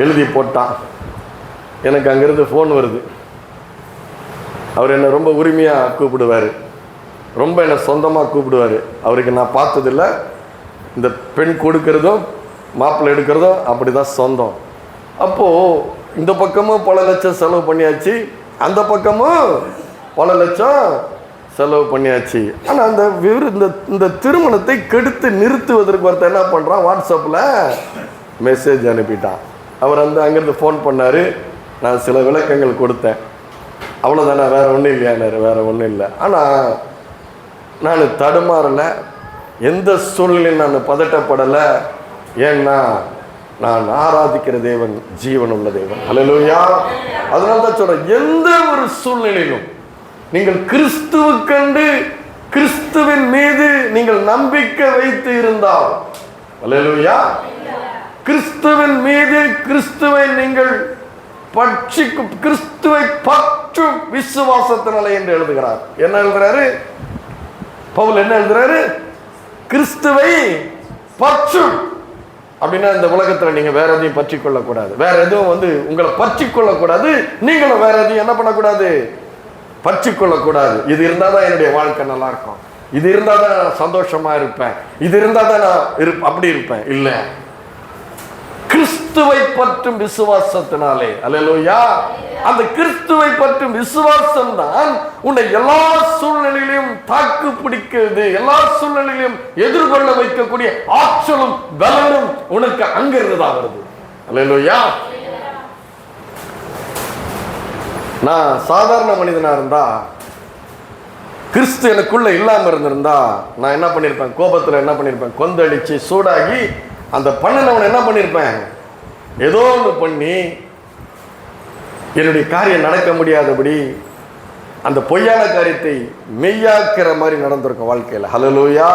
எழுதி போட்டான். எனக்கு அங்கேருந்து ஃபோன் வருது. அவர் என்னை ரொம்ப உரிமையாக கூப்பிடுவார், ரொம்ப என்னை சொந்தமாக கூப்பிடுவார். அவருக்கு நான் பார்த்ததில்ல. இந்த பெண் கொடுக்கறதும் மாப்பிள்ளை எடுக்கிறதும் அப்படி தான் சொந்தம். அப்போது இந்த பக்கமும் பல லட்சம் செலவு பண்ணியாச்சு, அந்த பக்கமும் பல லட்சம் செலவு பண்ணியாச்சு. ஆனால் அந்த இந்த திருமணத்தை கெடுத்து நிறுத்துவதற்கு ஒருத்தர் என்ன பண்ணுறான், வாட்ஸ்அப்பில் மெசேஜ் அனுப்பிட்டான். அவர் அங்கேருந்து ஃபோன் பண்ணார். நான் சில விளக்கங்கள் கொடுத்தேன். அவ்வளோதானே, வேறு ஒன்றும் இல்லையானாரு. வேறு ஒன்றும் இல்லை. ஆனால் நான் தடுமாறலை, எந்த சூழ்நிலையும் நான் பதட்டப்படலை. ஏன்னா நான் ஆராதிக்கிற தேவன் ஜீவன் உள்ள தேவன். ஹல்லேலூயா. அதனால தான் சொல்கிறேன், எந்த ஒரு சூழ்நிலையிலும் நீங்கள் கிறிஸ்துவுக்கண்டு கிறிஸ்துவின் மீது நீங்கள் நம்பிக்கை வைத்து இருந்தால், ஹல்லேலூயா, கிறிஸ்துவின் மீது கிறிஸ்துவை நீங்கள் கிறிஸ்துவை பற்றும் விசுவாசத்தினாலே என்று எழுதுகிறார். என்ன எழுதுறாரு பவுல்? என்ன எழுதுறாரு? கிறிஸ்துவை பற்றும். அப்படின்னா இந்த உலகத்தில் நீங்கள் வேற எதையும் பற்றி கொள்ளக்கூடாது, வேற எதுவும் உங்களை பற்றி கொள்ளக்கூடாது. நீங்களும் வேற எதையும் என்ன பண்ணக்கூடாது, பற்றி கொள்ளக்கூடாது. இது இருந்தால் தான் என்னுடைய வாழ்க்கை நல்லா இருக்கும், இது இருந்தால் தான் நான் சந்தோஷமா இருப்பேன், இது இருந்தால் தான் நான் அப்படி இருப்பேன். இல்லை, கிறிஸ்துவை பற்றும் விசுவாசத்தினாலே. அல்லேலூயா. அந்த கிறிஸ்துவை பற்றும் விசுவாசம் தான் உன்னை எல்லா சூழ்நிலையிலும் தாக்கு பிடிக்கிறது, எல்லா சூழ்நிலையிலும் எதிர்கொள்ள வைக்கக்கூடிய ஆற்றலும் பலனும் உனக்கு அங்கிருந்து தான் வருது. அல்லேலூயா. நான் சாதாரண மனிதனா இருந்தா, கிறிஸ்து எனக்குள்ள இல்லாம இருந்திருந்தா நான் என்ன பண்ணிருப்பேன், கோபத்துல என்ன பண்ணிருப்பேன், கொந்தளிச்சு சூடாகி அந்த பண்ணினவனை என்ன பண்ணிருப்பேன், ஏதோ ஒன்று பண்ணி என்னுடைய காரியம் நடக்க முடியாதபடி அந்த பொய்யான காரியத்தை மெய்யாக்கிற மாதிரி நடந்திருக்கும் வாழ்க்கையில். ஹல்லேலூயா.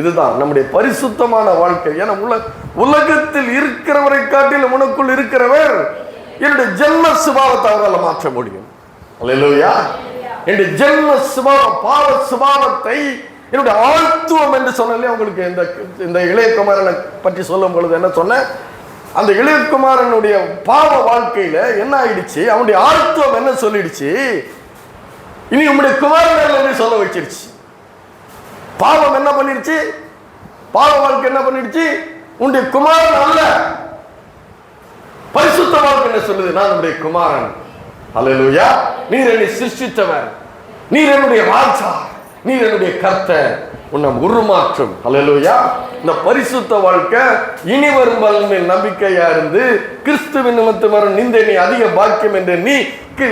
இதுதான் நம்முடைய பரிசுத்தமான வாழ்க்கை. ஏன்னா உலகத்தில் இருக்கிறவரை காட்டிலும் உனக்குள் இருக்கிறவர் என்னுடைய ஜென்ம சுபாவத்தை அவரால் மாற்ற முடியும். ஹல்லேலூயா. என்னுடைய ஜென்ம சுபாவம், பாவ சுபாவத்தை என்னுடைய ஆழ்த்துவம் என்று சொன்னாலே உங்களுக்கு இந்த இளையகுமாரனை பற்றி சொல்லும் பொழுது என்ன சொன்ன, அந்த இளையகுமாரனுடைய பாவ வாழ்க்கையில என்ன ஆயிடுச்சு, அவனுடைய ஆழ்த்துவம் என்ன சொல்லிடுச்சு, இனி உங்களுடைய குமாரன் சொல்ல வச்சிருச்சு. பாவம் என்ன பண்ணிருச்சு, பாவ வாழ்க்கை என்ன பண்ணிடுச்சு, உன்னுடைய குமாரன் அல்ல. பரிசுத்த வாழ்க்கை என்ன சொல்லுது, நான் உன்னுடைய குமாரன். ஹல்லேலூயா. நீர் என்னை சிருஷ்டித்தவர், நீர் என்னுடைய ராஜா, நீர் என்னுடைய கர்த்தர், உன்னை உருமாற்றும். ஹல்லேலூயா. இந்த பரிசுத்த வாழ்க்கை இனி வரும் பலனில் நம்பிக்கையா இருந்து கிறிஸ்துவின் நிமித்தம் வரும் நிந்தை நீ அதிக பாக்கியம் என்று நீ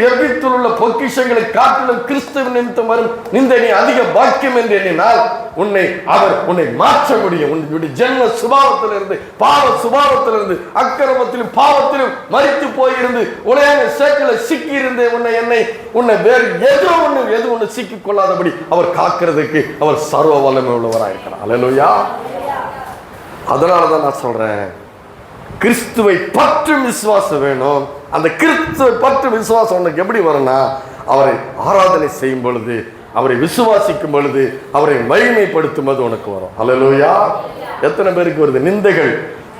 எவ்வித்துள்ள உள்ள பொக்கிஷங்களை காட்டிலும் கிறிஸ்துவின் நிமித்தம் வரும் நிந்தை நீ அதிக பாக்கியம் என்று எண்ணினால் உன்னை மாற்ற முடியும். உன்னுடைய ஜென்ம சுபாவத்திலிருந்து, பாவ சுபாவத்திலிருந்து, அக்கிரமத்திலும் பாவத்திலும் மரித்து போயிருந்து உலக சேற்றில் சிக்கி இருந்து உன்னை வேறு எது ஒன்று சிக்கிக் கொள்ளாதபடி அவர் காக்கிறதுக்கு அவர் சர்வ வல்லமை உள்ளவராக இருக்கிறார். ஹல்லேலூயா. அதனாலதான் நான் சொல்றேன், கிறிஸ்துவை பற்றும் விசுவாசம் வேணும். அந்த கிறிஸ்துவை பற்றும் விசுவாசம் உனக்கு எப்படி வரும்னா, அவரை ஆராதனை செய்யும் பொழுது, அவரை விசுவாசிக்கும் பொழுது, அவரை மகிமைப்படுத்தும் போது உனக்கு வரும். ஹல்லேலூயா. எத்தனை பேருக்கு வருது நிந்தைகள்,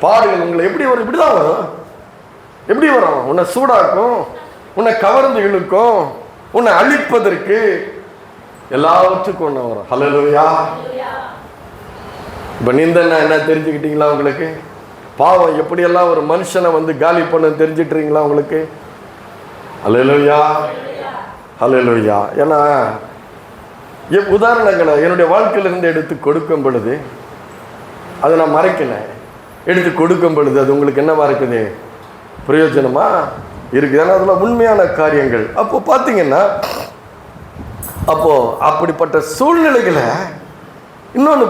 பாடுகள் உங்களை எப்படி வரும்? இப்படிதான் வரும். எப்படி வரும்? உன்னை சூடாக்கும், உன்னை கவர்ந்து இழுக்கும், உன்னை அழிப்பதற்கு எல்லாவற்றுக்கும் ஒன்று வரும். ஹல்லேலூயா. இப்போ நிந்தன்னா என்ன தெரிஞ்சுக்கிட்டீங்களா? உங்களுக்கு பாவம் எப்படியெல்லாம் ஒரு மனுஷனை காலி பண்ண தெரிஞ்சிட்றீங்களா உங்களுக்கு? ஹல்லேலூயா. ஹல்லேலூயா. ஏன்னா உதாரணங்களை என்னுடைய வாழ்க்கையிலிருந்து எடுத்து கொடுக்கும் பொழுது அதை நான் மறைக்கல, எடுத்து கொடுக்கும் பொழுது அது உங்களுக்கு என்னவா இருக்குது, பிரயோஜனமா இருக்குது. ஏன்னா அதில் உண்மையான காரியங்கள். அப்போ பார்த்தீங்கன்னா அப்போ அப்படிப்பட்ட சூழ்நிலைகளை இன்னொன்று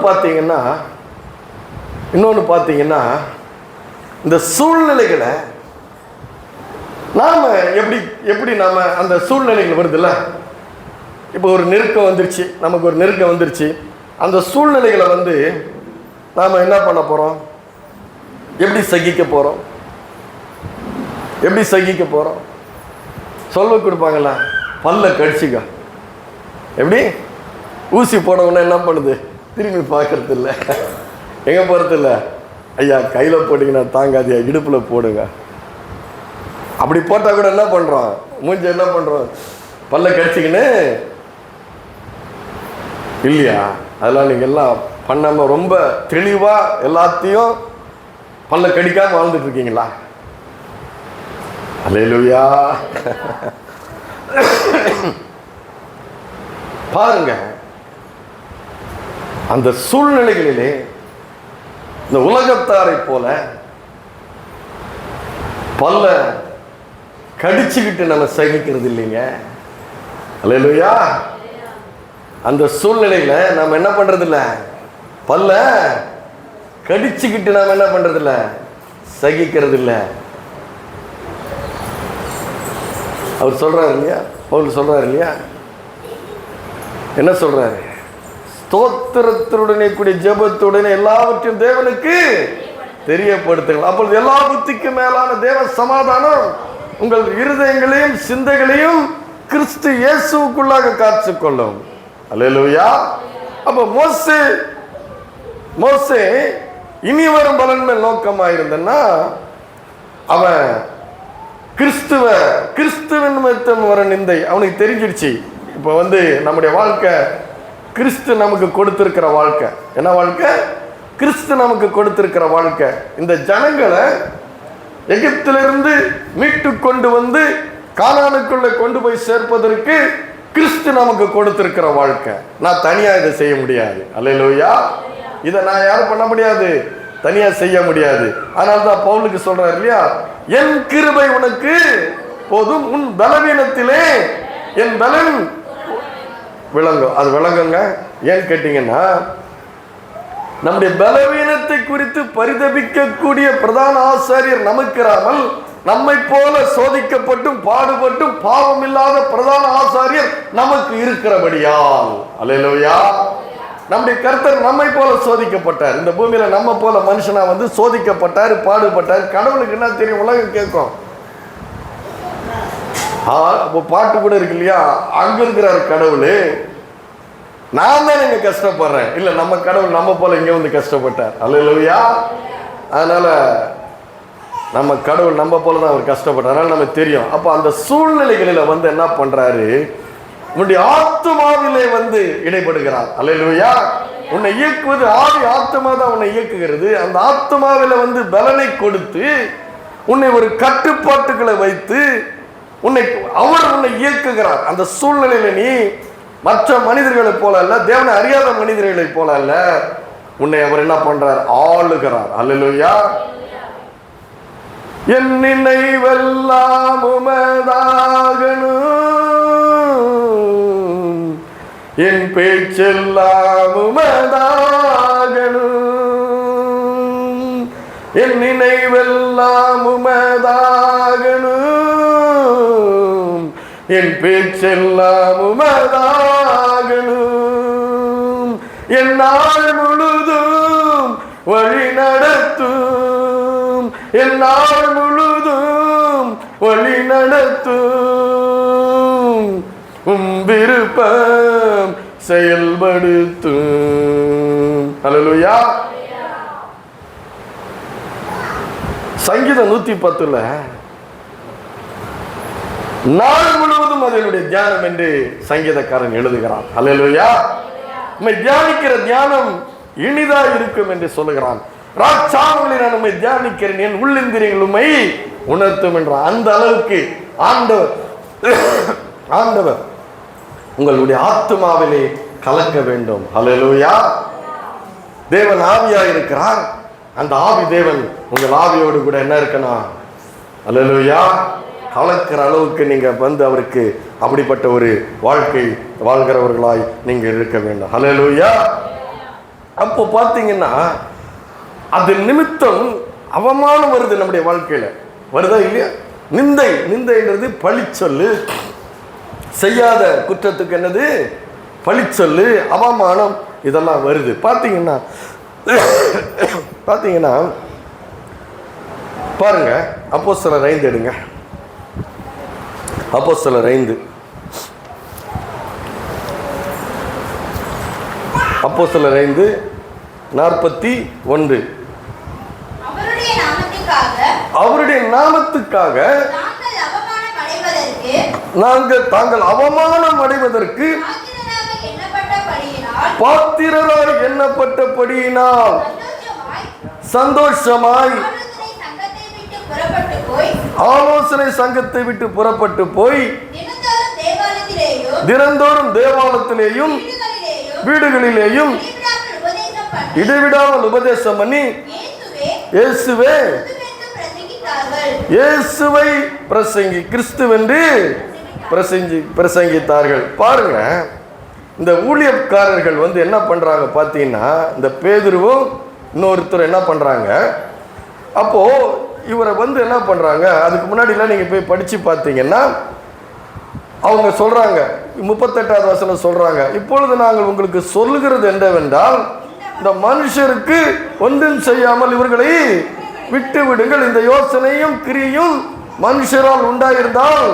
பார்த்தீங்கன்னா இந்த சூழ்நிலைகளை நாம் எப்படி நாம் அந்த சூழ்நிலைகள் வருதுல்ல, இப்போ ஒரு நெருக்கம் வந்துருச்சு, நமக்கு ஒரு நெருக்கம் வந்துருச்சு. அந்த சூழ்நிலைகளை நாம் என்ன பண்ண போகிறோம்? எப்படி சகிக்க போகிறோம்? சொல்ல கொடுப்பாங்களா? பல்ல கடிச்சிக்க. எப்படி ஊசி போடவுன்னா என்ன பண்ணுது? திரும்பி பார்க்கறது இல்லை, எங்கே போகிறது இல்லை. ஐயா கையில் போட்டிங்கன்னா தாங்காதியா, இடுப்பில் போடுங்க. அப்படி போட்டால் கூட என்ன பண்ணுறோம்? மூஞ்சி என்ன பண்ணுறோம்? பல்ல கடிச்சிக்கின்னு இல்லையா? அதெல்லாம் நீங்கள் எல்லாம் பண்ணாமல் ரொம்ப தெளிவாக எல்லாத்தையும் பல்ல கடிக்காமல் வாழ்ந்துட்டு இருக்கீங்களா? அல்லேலூயா. பாருங்க, அந்த சூழ்நிலைகளிலே இந்த உலகத்தாரை போல பல்ல கடிச்சுக்கிட்டு நம்ம சகிக்கிறது இல்லைங்க. அல்லேலூயா. அந்த சூழ்நிலையில நம்ம என்ன பண்றது இல்லை, பல்ல கடிச்சுக்கிட்டு நாம என்ன பண்றது இல்லை, சகிக்கிறது இல்லை. அவர் சொல்றாரு இல்லையா, பவுல் சொல்றாரு இல்லையா, என்ன சொல்றாரு? ஸ்தோத்திரத்துடனே கூடிய ஜெபத்துடனே எல்லாவற்றையும் தேவனுக்கு தெரியப்படுத்துங்கள், அப்பொழுது எல்லா புத்திக்கு மேலான தேவ சமாதானம் உங்கள் இருதயங்களையும் சிந்தைகளையும் கிறிஸ்து இயேசுவுக்குள்ளாக காத்துக்கொள்ளும். அல்லேலூயா. அப்ப மோசே இனி வரும் பலன் மேல் நோக்கமாயிருந்தன்னா அவன் கிறிஸ்துவின் நிமித்தம் வர நிந்தை அவனுக்கு தெரிஞ்சிடுச்சு. இப்போ நம்முடைய வாழ்க்கை கிறிஸ்து நமக்கு கொடுத்திருக்கிற வாழ்க்கை. என்ன வாழ்க்கை? கிறிஸ்து நமக்கு கொடுத்திருக்கிற வாழ்க்கை. இந்த ஜனங்களை எகிப்திலிருந்து மீட்டு கொண்டு கானானுக்குள்ள கொண்டு போய் சேர்ப்பதற்கு கிறிஸ்து நமக்கு கொடுத்திருக்கிற வாழ்க்கை. நான் தனியா இதை செய்ய முடியாது. அல்லேலூயா. இதை நான் யாரும் பண்ண முடியாது, தனியா செய்ய முடியாது. அதனால்தான் பவுலுக்கு சொல்றாரு இல்லையா, என் கிருபை உனக்கு போதும், உன் பலவீனத்திலே என் பலன் விளங்கும். அது விளங்குங்க. ஏன்னு கேட்டீங்கன்னா, நம்முடைய பலவீனத்தை குறித்து பரிதபிக்கக்கூடிய பிரதான ஆசாரியர் நமக்கிறாமல் நம்மை போல சோதிக்கப்பட்டும் பாடுபட்டும் பாவம் இல்லாத பிரதான ஆசாரியர் நமக்கு இருக்கிறபடியால். அல்லேலூயா. நம்முடைய கர்த்தர் நம்மை போல சோதிக்கப்பட்டார். இந்த பூமியில நம்ம போல மனுஷனா சோதிக்கப்பட்டார், பாடுபட்டார். கடவுளுக்கு என்ன தெரியும்? உலகம் கேட்கும். பாட்டு கூட இருக்கு இல்லையா, அங்க இருக்கிறார் கடவுள், நான் தான் இங்க கஷ்டப்படுறேன். இல்ல, நம்ம கடவுள் நம்ம போல இங்க கஷ்டப்பட்டார். அல்லேலூயா. அதனால நம்ம கடவுள் நம்ம போல தான் அவர் கஷ்டப்பட்டார். அதனால நமக்கு தெரியும். அப்ப அந்த சூழ்நிலைகளில என்ன பண்றாரு, உன்னுடைய ஆத்துமாவிலே இடைப்படுகிறார். அல்லேலூயா. உன்னை இயக்குவது ஆவி, ஆத்துமா தான் உன்னை இயக்குகிறது. அந்த ஆத்துமாவில பலனை கொடுத்து உன்னை ஒரு கட்டுப்பாட்டுகளை வைத்து அவர் உன்னை இயக்குகிறார். அந்த சூழ்நிலையில நீ மற்ற மனிதர்களை போல அல்ல, தேவனை அறியாத மனிதர்களை போல அல்ல, உன்னை அவர் என்ன பண்றார்? ஆளுகிறார். அல்லேலூயா. என் நினைவெல்லாம் உமதாகணும், என் பேச்செல்லாம் உமதாகணும், என் நினைவெல்லாம் உமதாகணும், என் பேச்செல்லாம் உமதாகணும், என் நாள் முழுதும் வழி நடத்தும், என் நாள் முழுதும் வழி நடத்தும், விருப்பம் செயல்படுத்தும். அல்லேலூயா. சங்கீதம் 110 நாள் முழுவதும் அதனுடைய தியானம் என்று சங்கீதக்காரன் எழுதுகிறான். அல்லேலூயா. உம்மை தியானிக்கிற தியானம் இனிதா இருக்கும் என்று சொல்லுகிறான். ராட்சாமங்களை நான் உம்மை தியானிக்கிறேன், என் உள்ளிந்திரியங்கள் உம்மை உணர்த்தும் என்றான். அந்த அளவுக்கு ஆண்டவர் உங்களுடைய ஆத்துமாவிலே கலக்க வேண்டும். அல்லேலூயா. தேவன் ஆவியா இருக்கிறார். அந்த ஆவி தேவன் உங்கள் ஆவியோடு கூட என்ன இருக்கணும்? அல்லேலூயா. கலக்கிற அளவுக்கு நீங்கள் வந்து அவருக்கு அப்படிப்பட்ட ஒரு வாழ்க்கை வாழ்கிறவர்களாய் நீங்கள் இருக்க வேண்டும். ஹல்லேலூயா. அப்போ பார்த்தீங்கன்னா அது நிமித்தம் அவமானம் வருது நம்முடைய வாழ்க்கையில், வருதா இல்லையா? நிந்தைன்றது பழிச்சொல்லு. செய்யாத குற்றத்துக்கு என்னது? பழிச்சொல்லு, அவமானம், இதெல்லாம் வருது. பார்த்தீங்கன்னா பாருங்க, அப்போஸ்தலர் 5 எடுங்க. அப்போஸ்தலர் 5 41. அவருடைய நாமத்துக்காக தாங்கள் அவமானம் அடைவதற்கு பாத்திரராய் எண்ணப்பட்டபடியினால் சந்தோஷமாய் ஆலோசனை சங்கத்தை விட்டு புறப்பட்டு போய் தினந்தோறும் தேவாலயத்திலேயும் வீடுகளிலேயும் இடைவிடாமல் உபதேசம் பண்ணி இயேசுவை கிறிஸ்துவென்று பிரசங்கித்தார்கள். பாருங்க, இந்த ஊழியக்காரர்கள் வந்து என்ன பண்றாங்க பார்த்தீங்கன்னா, இந்த பேதுருவும் இன்னொருத்தர் என்ன பண்றாங்க, அப்போ இவரை வந்து என்ன பண்றாங்க, அதுக்கு முன்னாடிலாம் நீங்க போய் படிச்சு பார்த்தீங்கன்னா அவங்க சொல்றாங்க, 38வது வசனம் சொல்றாங்க, இப்பொழுது நாங்கள் உங்களுக்கு சொல்லுகிறது என்னவென்றால் இந்த மனுஷருக்கு ஒன்றும் செய்யாமல் இவர்களை விட்டு விடுங்கள். இந்த யோசனையும் கிரியும் மனுஷரால் உண்டாயிருந்தால்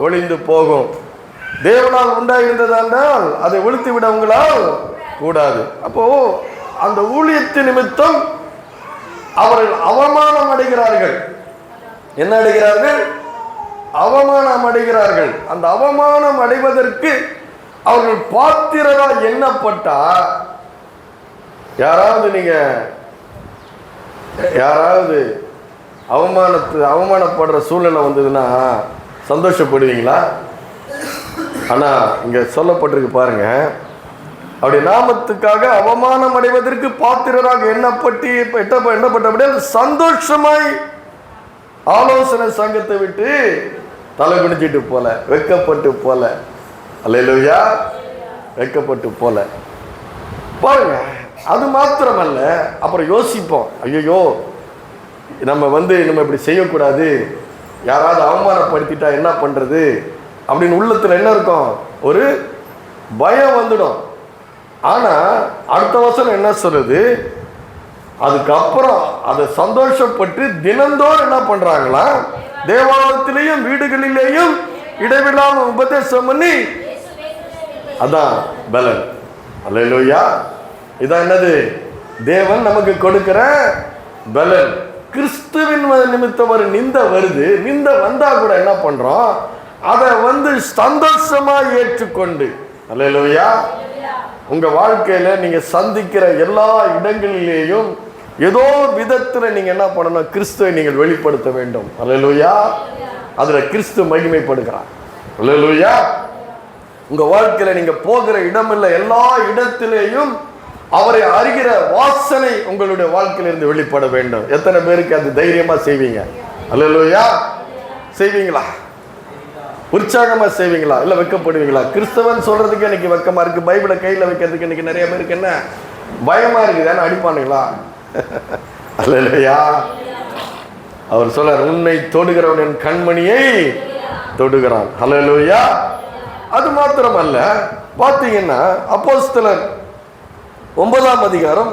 ஒளிந்து போகும், தேவனால் உண்டாயிருந்ததால் அதை ஒழித்து விட உங்களால் கூடாது. அப்போ அந்த ஊழியத்தின் நிமித்தம் அவர்கள் அவமானம் அடைகிறார்கள். என்ன அடைகிறார்கள்? அவமானம் அடைகிறார்கள். அந்த அவமானம் அடைவதற்கு அவர்கள் பாத்திரராக எண்ணப்பட்டா, யாராவது அவமானப்படுற சூழ்நிலை வந்ததுன்னா சந்தோஷப்படுவீங்களா? ஆனா இங்க சொல்லப்பட்டிருக்கு பாருங்க, அவருடைய நாமத்துக்காக அவமானம் அடைவதற்கு பாத்திரராக எண்ணப்பட்டபடியே சந்தோஷமாய் ஆலோசனை சங்கத்தை விட்டு தலை குனிச்சிட்டு போல, வெக்கப்பட்டு போல. அல்லேலூயா. வெக்கப்பட்டு போல. பாருங்க, அது மாத்திரமல்ல, அப்புறம் யோசிப்போம், ஐயோ நம்ம இப்படி செய்யக்கூடாது, யாராவது அவமானப்படுத்திட்டா என்ன பண்றது அப்படின்னு உள்ளத்துல என்ன இருக்கும்? ஒரு பயம் வந்துடும். ஆனா அடுத்த வசனம் என்ன சொல்லுது? அதுக்கப்புறம் அதை சந்தோஷப்பட்டு தினந்தோறும் என்ன பண்றாங்களா, தேவாலயத்திலேயும் வீடுகளிலேயும் இடைவிடாமல் உபதேசம் பண்ணி, அதான் பலன். அல்லேலூயா. இதான் என்னது? தேவன் நமக்கு கொடுக்கிற பலன். கிறிஸ்துவின் நிமித்தம் ஒரு நிந்தை வருது. நிந்தை வந்தா கூட என்ன பண்றோம்? அதை சந்தோஷமா ஏற்றுக்கொண்டு, அல்லேலூயா, உங்க வாழ்க்கையில நீங்க சந்திக்கிற எல்லா இடங்களிலேயும் ஏதோ விதத்துல நீங்க என்ன பண்ணணும்? கிறிஸ்துவை நீங்கள் வெளிப்படுத்த வேண்டும். அல்லேலூயா. அதுல கிறிஸ்து மகிமைப்படுகிறார். அல்லேலூயா. உங்க வாழ்க்கையில நீங்க போகிற இடமில்ல, எல்லா இடத்திலேயும் அவரை அறிகிற வாசனை உங்களுடைய வாழ்க்கையிலிருந்து வெளிப்பட வேண்டும். எத்தனை பேருக்கு அது தைரியமா செய்வீங்க? அல்லேலூயா. செய்வீங்களா? உற்சாகமா செய்வீங்களா? இல்ல வெக்கப்படுவீங்களா? கிறிஸ்தவன் சொல்றதுக்கு எனக்கு வெக்கமா இருக்கு, பைபிளை கையில வைக்கிறதுக்கு இன்னைக்கு நிறைய பேருக்கு என்ன பயமா இருக்குது, ஏன்னா அடிப்பானுங்களா? அல்லேலூயா. அவர் சொல்றார், உன்னை தொடுகிறவன் என் கண்மணியை தொடுகிறான். அல்லேலூயா. அது மாத்திரமல்ல, பாத்தீங்கன்னா அப்போஸ்தலர் 9ஆம் அதிகாரம்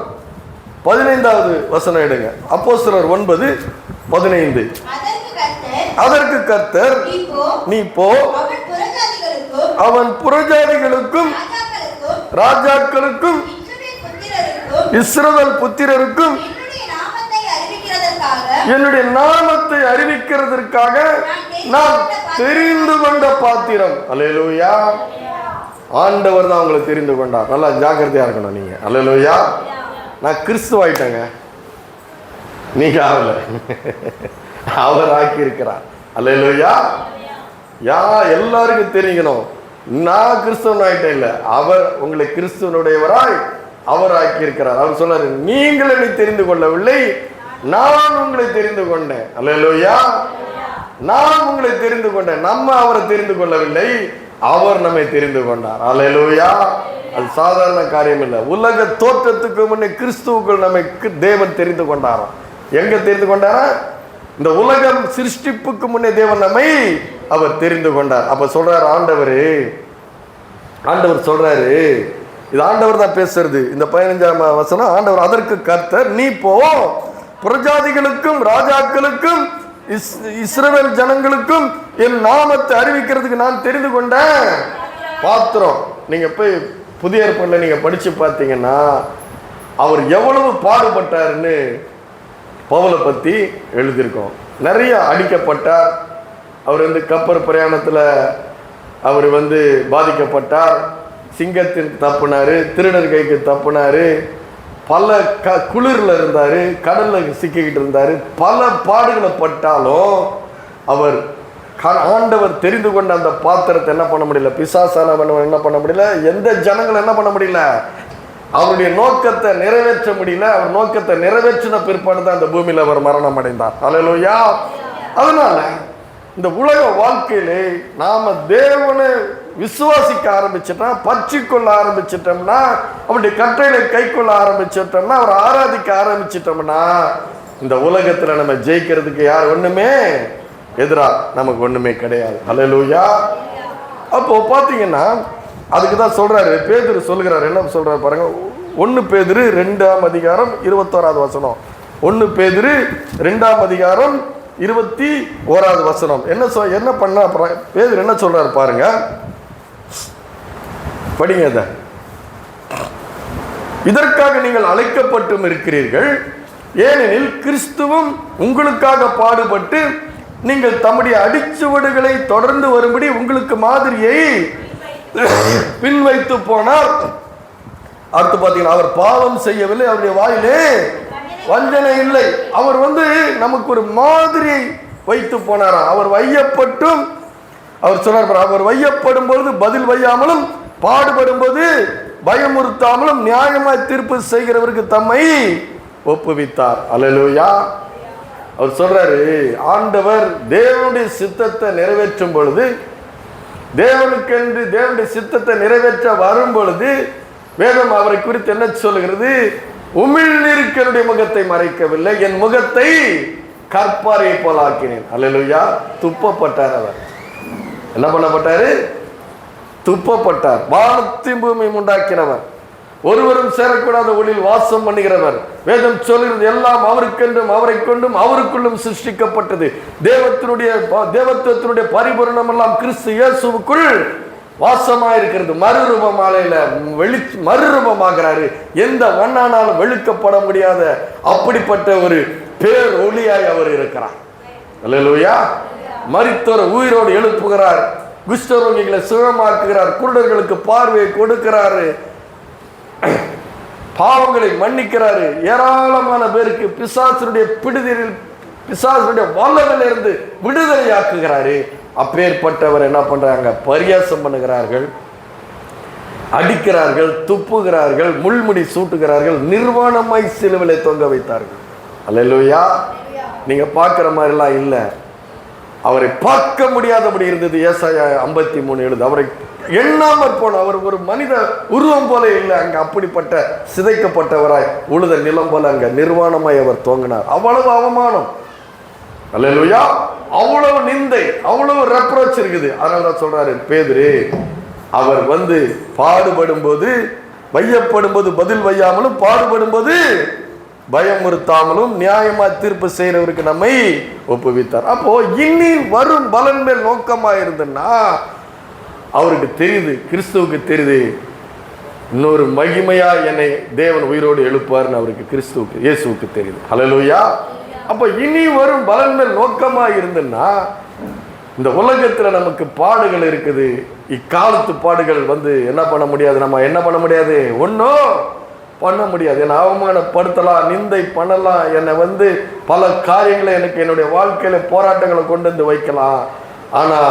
15வது வசனம் எடுங்க. அப்போஸ்தலர் 9:15. அதற்கு கர்த்தர், நீ போ, அவன் புறஜாதிகளுக்கும் ராஜாக்களுக்கும் இஸ்ரவேல் புத்திரருக்கும் என்னுடைய நாமத்தை அறிவிக்கிறதற்காக நான் தெரிந்து கொண்ட பாத்திரம். அல்லேலூயா. ஆண்டவர் தான் உங்களை தெரிந்து கொண்டார். நல்லா ஜாக்கிரதையா இருக்கணும் நீங்க. அல்லேலூயா. நான் கிறிஸ்துவாயிட்டேங்க, நீங்க ஆகல, அவர் ஆக்கி இருக்கிறார். அல்லேலூயா. எல்லாருக்கும் தெரிஞ்சுக்கணும், நான் கிறிஸ்தவன் ஆயிட்டேன் இல்ல, அவர் உங்களை கிறிஸ்துவனுடையவராய் அவர் ஆக்கி இருக்கிறார். அவர் சொன்னார், நீங்கள் என்னை தெரிந்து கொள்ளவில்லை, நான் உங்களை தெரிந்து கொண்டேன். அல்லேலூயா. நான் உங்களை தெரிந்து கொண்டேன். நம்ம அவரை தெரிந்து கொள்ளவில்லை, அவர் நம்மை தெரிந்து கொண்டார். அல்லேலூயா. அது சாதாரண காரியம் இல்லை. உலக தோற்றத்துக்கு முன்னே கிறிஸ்துவுக்குள் நம்மை தேவன் தெரிந்து கொண்டாராம். எங்க தெரிந்து கொண்டாரா? இந்த உலகம் சிருஷ்டிப்புக்கு முன்னே தேவன் நம்மை அவர் தெரிந்து கொண்டார். அப்ப சொல்றாரு ஆண்டவர் சொல்றாரு, இது ஆண்டவர் தான் பேசுறது. இந்த 15ஆம் வசனம், ஆண்டவர் அதற்கு கர்த்தர், நீ போ, புரஜாதிகளுக்கும் ராஜாக்களுக்கும் இஸ்ரவேல் ஜனங்களுக்கும் என் நாமத்தை அறிவிக்கிறதுக்கு நான் தெரிந்து கொண்டேன் பாத்திரம். நீங்க போய் புதிய ஏற்பாட்டில் நீங்க படிச்சு பார்த்தீங்கன்னா அவர் எவ்வளவு பாடுபட்டாருன்னு பவுலை பத்தி எழுதியிருக்கோம். நிறைய அடிக்கப்பட்டார். அவர் கப்பர் பிரயாணத்தில் அவர் பாதிக்கப்பட்டார். சிங்கத்திற்கு தப்புனாரு, திருடர் கைக்கு தப்புனாரு, பல குளிரில் இருந்தார், கடலில் சிக்கிக்கிட்டு இருந்தார். பல பாடுகளை பட்டாலும் அவர் ஆண்டவர் தெரிந்து கொண்ட அந்த பாத்திரத்தை என்ன பண்ண முடியல, பிசாசான என்ன பண்ண முடியல, எந்த ஜனங்கள் என்ன பண்ண முடியல, அவருடைய நோக்கத்தை நிறைவேற்ற முடியல. அவர் நோக்கத்தை நிறைவேற்றின பிற்பாடு தான் அந்த பூமியில் அவர் மரணம் அடைந்தார். அல்லேலூயா. அதனால இந்த உலக வாழ்க்கையிலே நாம தேவனை விசுவாசிக்க ஆரம்பிச்சிட்டோம், பற்றி கொள்ள ஆரம்பிச்சிட்டோம்னா, அவருடைய கட்டளையை கை கொள்ள ஆரம்பிச்சிட்டோம்னா, அவர் ஆராதிக்க ஆரம்பிச்சிட்டோம்னா, இந்த உலகத்துல நம்ம ஜெயிக்கிறதுக்கு யார் ஒண்ணுமே எதிராக நமக்கு ஒண்ணுமே கிடையாது. அல்லேலூயா. அப்போ பாத்தீங்கன்னா அதுக்கு தான் சொல்றாரு, பேதுரு சொல்லுகிறார். என்ன சொல்றாரு பாருங்க, 1 பேதுரு 2ஆம் அதிகாரம் 21ஆவது வசனம். 1 பேதுரு 2ஆம் அதிகாரம் 21ஆவது வசனம். என்ன பண்ண பேதுரு என்ன சொல்றாரு பாருங்க, படிங்க. இதற்காக நீங்கள் அழைக்கப்பட்டும் இருக்கிறீர்கள், ஏனெனில் கிறிஸ்துவும் உங்களுக்காக பாடுபட்டு நீங்கள் தம்முடைய அடிச்சுவடுகளை தொடர்ந்து வரும்படி உங்களுக்கு மாதிரியை பின் வைத்து போனார். அடுத்து பார்த்தீங்கன்னா, அவர் பாவம் செய்யவில்லை, அவருடைய வாயிலே வஞ்சனை இல்லை. அவர் நமக்கு ஒரு மாதிரியை வைத்து போனாராம். அவர் வையப்பட்டும், அவர் சொன்னார், அவர் வையப்படும் பொழுது பதில் வையாமலும், பாடுபடும் போது பயமுறுத்தாமலும் நியாயமாய் தீர்ப்பு செய்கிறவருக்கு தம்மை ஒப்புவித்தார். அல்லேலூயா. அவர் சொல்றாரு, ஆண்டவர் தேவனுடைய சித்தத்தை நிறைவேற்றும் பொழுது, தேவனுக்கென்று தேவனுடைய சித்தத்தை நிறைவேற்ற வரும் பொழுது, வேதம் அவரை குறித்து என்ன சொல்லுகிறது, உமிழ்நீருக்கனுடைய முகத்தை மறைக்கவில்லை, என் முகத்தை கற்பாரை போல ஆக்கினேன். அல்லேலூயா. துப்பப்பட்டார். அவர் என்ன பண்ணப்பட்டாரு? துப்பப்பட்டார். வானத்தையும் பூமியும் உண்டாக்கினவர், ஒருவரும் சேரக்கூடாத ஒளியில் வாசம் பண்ணுகிறவர். வேதம் சொல்கிறது, எல்லாம் அவருக்கென்றும் அவரை கொண்டும் அவருக்குள்ளும் சிருஷ்டிக்கப்பட்டது. தேவத்துவத்தினுடைய பரிபூரணம் எல்லாம் கிறிஸ்து இயேசுவுக்குள் வாசமாயிருக்கிறது. மறுரூபமாலையில மறுரூபமாகிறாரு. எந்த வண்ணானாலும் வெளுக்கப்பட முடியாத அப்படிப்பட்ட ஒரு பேர் ஒளியாய் அவர் இருக்கிறார். அல்லேலூயா. மரித்தோரை உயிரோடு எழுப்புகிறார், குஷ்டரோகிகளை சுகமாக்குகிறார், குருடர்களுக்கு பார்வையை கொடுக்கிறாரு, பாவங்களை மன்னிக்கிறாரு, ஏராளமான பேருக்கு பிசாசுடைய பிடிதில் பிசாசுடைய வல்லதிலிருந்து விடுதலையாக்குகிறாரு. அப்பேற்பட்டவர் என்ன பண்றாங்க, பரியாசம் பண்ணுகிறார்கள், அடிக்கிறார்கள், துப்புகிறார்கள், முள்முடி சூட்டுகிறார்கள், நிர்வாணமாய் சிலுவிலை தொங்க வைத்தார்கள். அல்லேலூயா. நீங்க பார்க்கிற மாதிரிலாம் இல்லை, அவரை பார்க்க முடியாதபடி இருந்தது. ஏசாயா 53 எழுது, அவரை எண்ணாமற் போன அவர் ஒரு மனித உருவம் போல இல்லை. அங்க அப்படிப்பட்ட சிதைக்கப்பட்டவராய் உழுத நிலம் போல அங்க நிர்வாணமாய் அவர் தோங்கினார். அவ்வளவு அவமானம். அல்லேலூயா. அவ்வளவு நிந்தை, அவ்வளவு ரெப்ரோச் இருக்குது. அதனாலதான் சொல்றாரு பேதுரு, அவர் பாடுபடும் போது வையப்படும் போது பதில் வையாமலும், பாடுபடும் போது பயமுறுத்தாமலும் நியாயமா தீர்ப்பு செய்யறவருக்கு நம்மை ஒப்புவித்தார். அப்போ இனி வரும் பலன் மேல் நோக்கமா இருந்தன்னா அவருக்கு தெரியுது, கிறிஸ்துவுக்கு தெரியுது, இன்னொரு மகிமையா என்னை தேவன் உயிரோடு எழுப்புவார்னு அவருக்கு கிறிஸ்துவுக்கு இயேசுவுக்கு தெரியுது. அல்லேலூயா. அப்ப இனி வரும் பலன் மேல் நோக்கமா இருந்தன்னா, இந்த உலகத்துல நமக்கு பாடுகள் இருக்குது. இக்காலத்து பாடுகள் என்ன பண்ண முடியாது, நம்ம என்ன பண்ண முடியாது, ஒன்னும் பண்ண முடியாது. என்னை அவமானப்படுத்தலாம், நிந்தை பண்ணலாம், என்னை பல காரியங்களை எனக்கு என்னுடைய வாழ்க்கையில போராட்டங்களை கொண்டு வைக்கலாம். ஆனா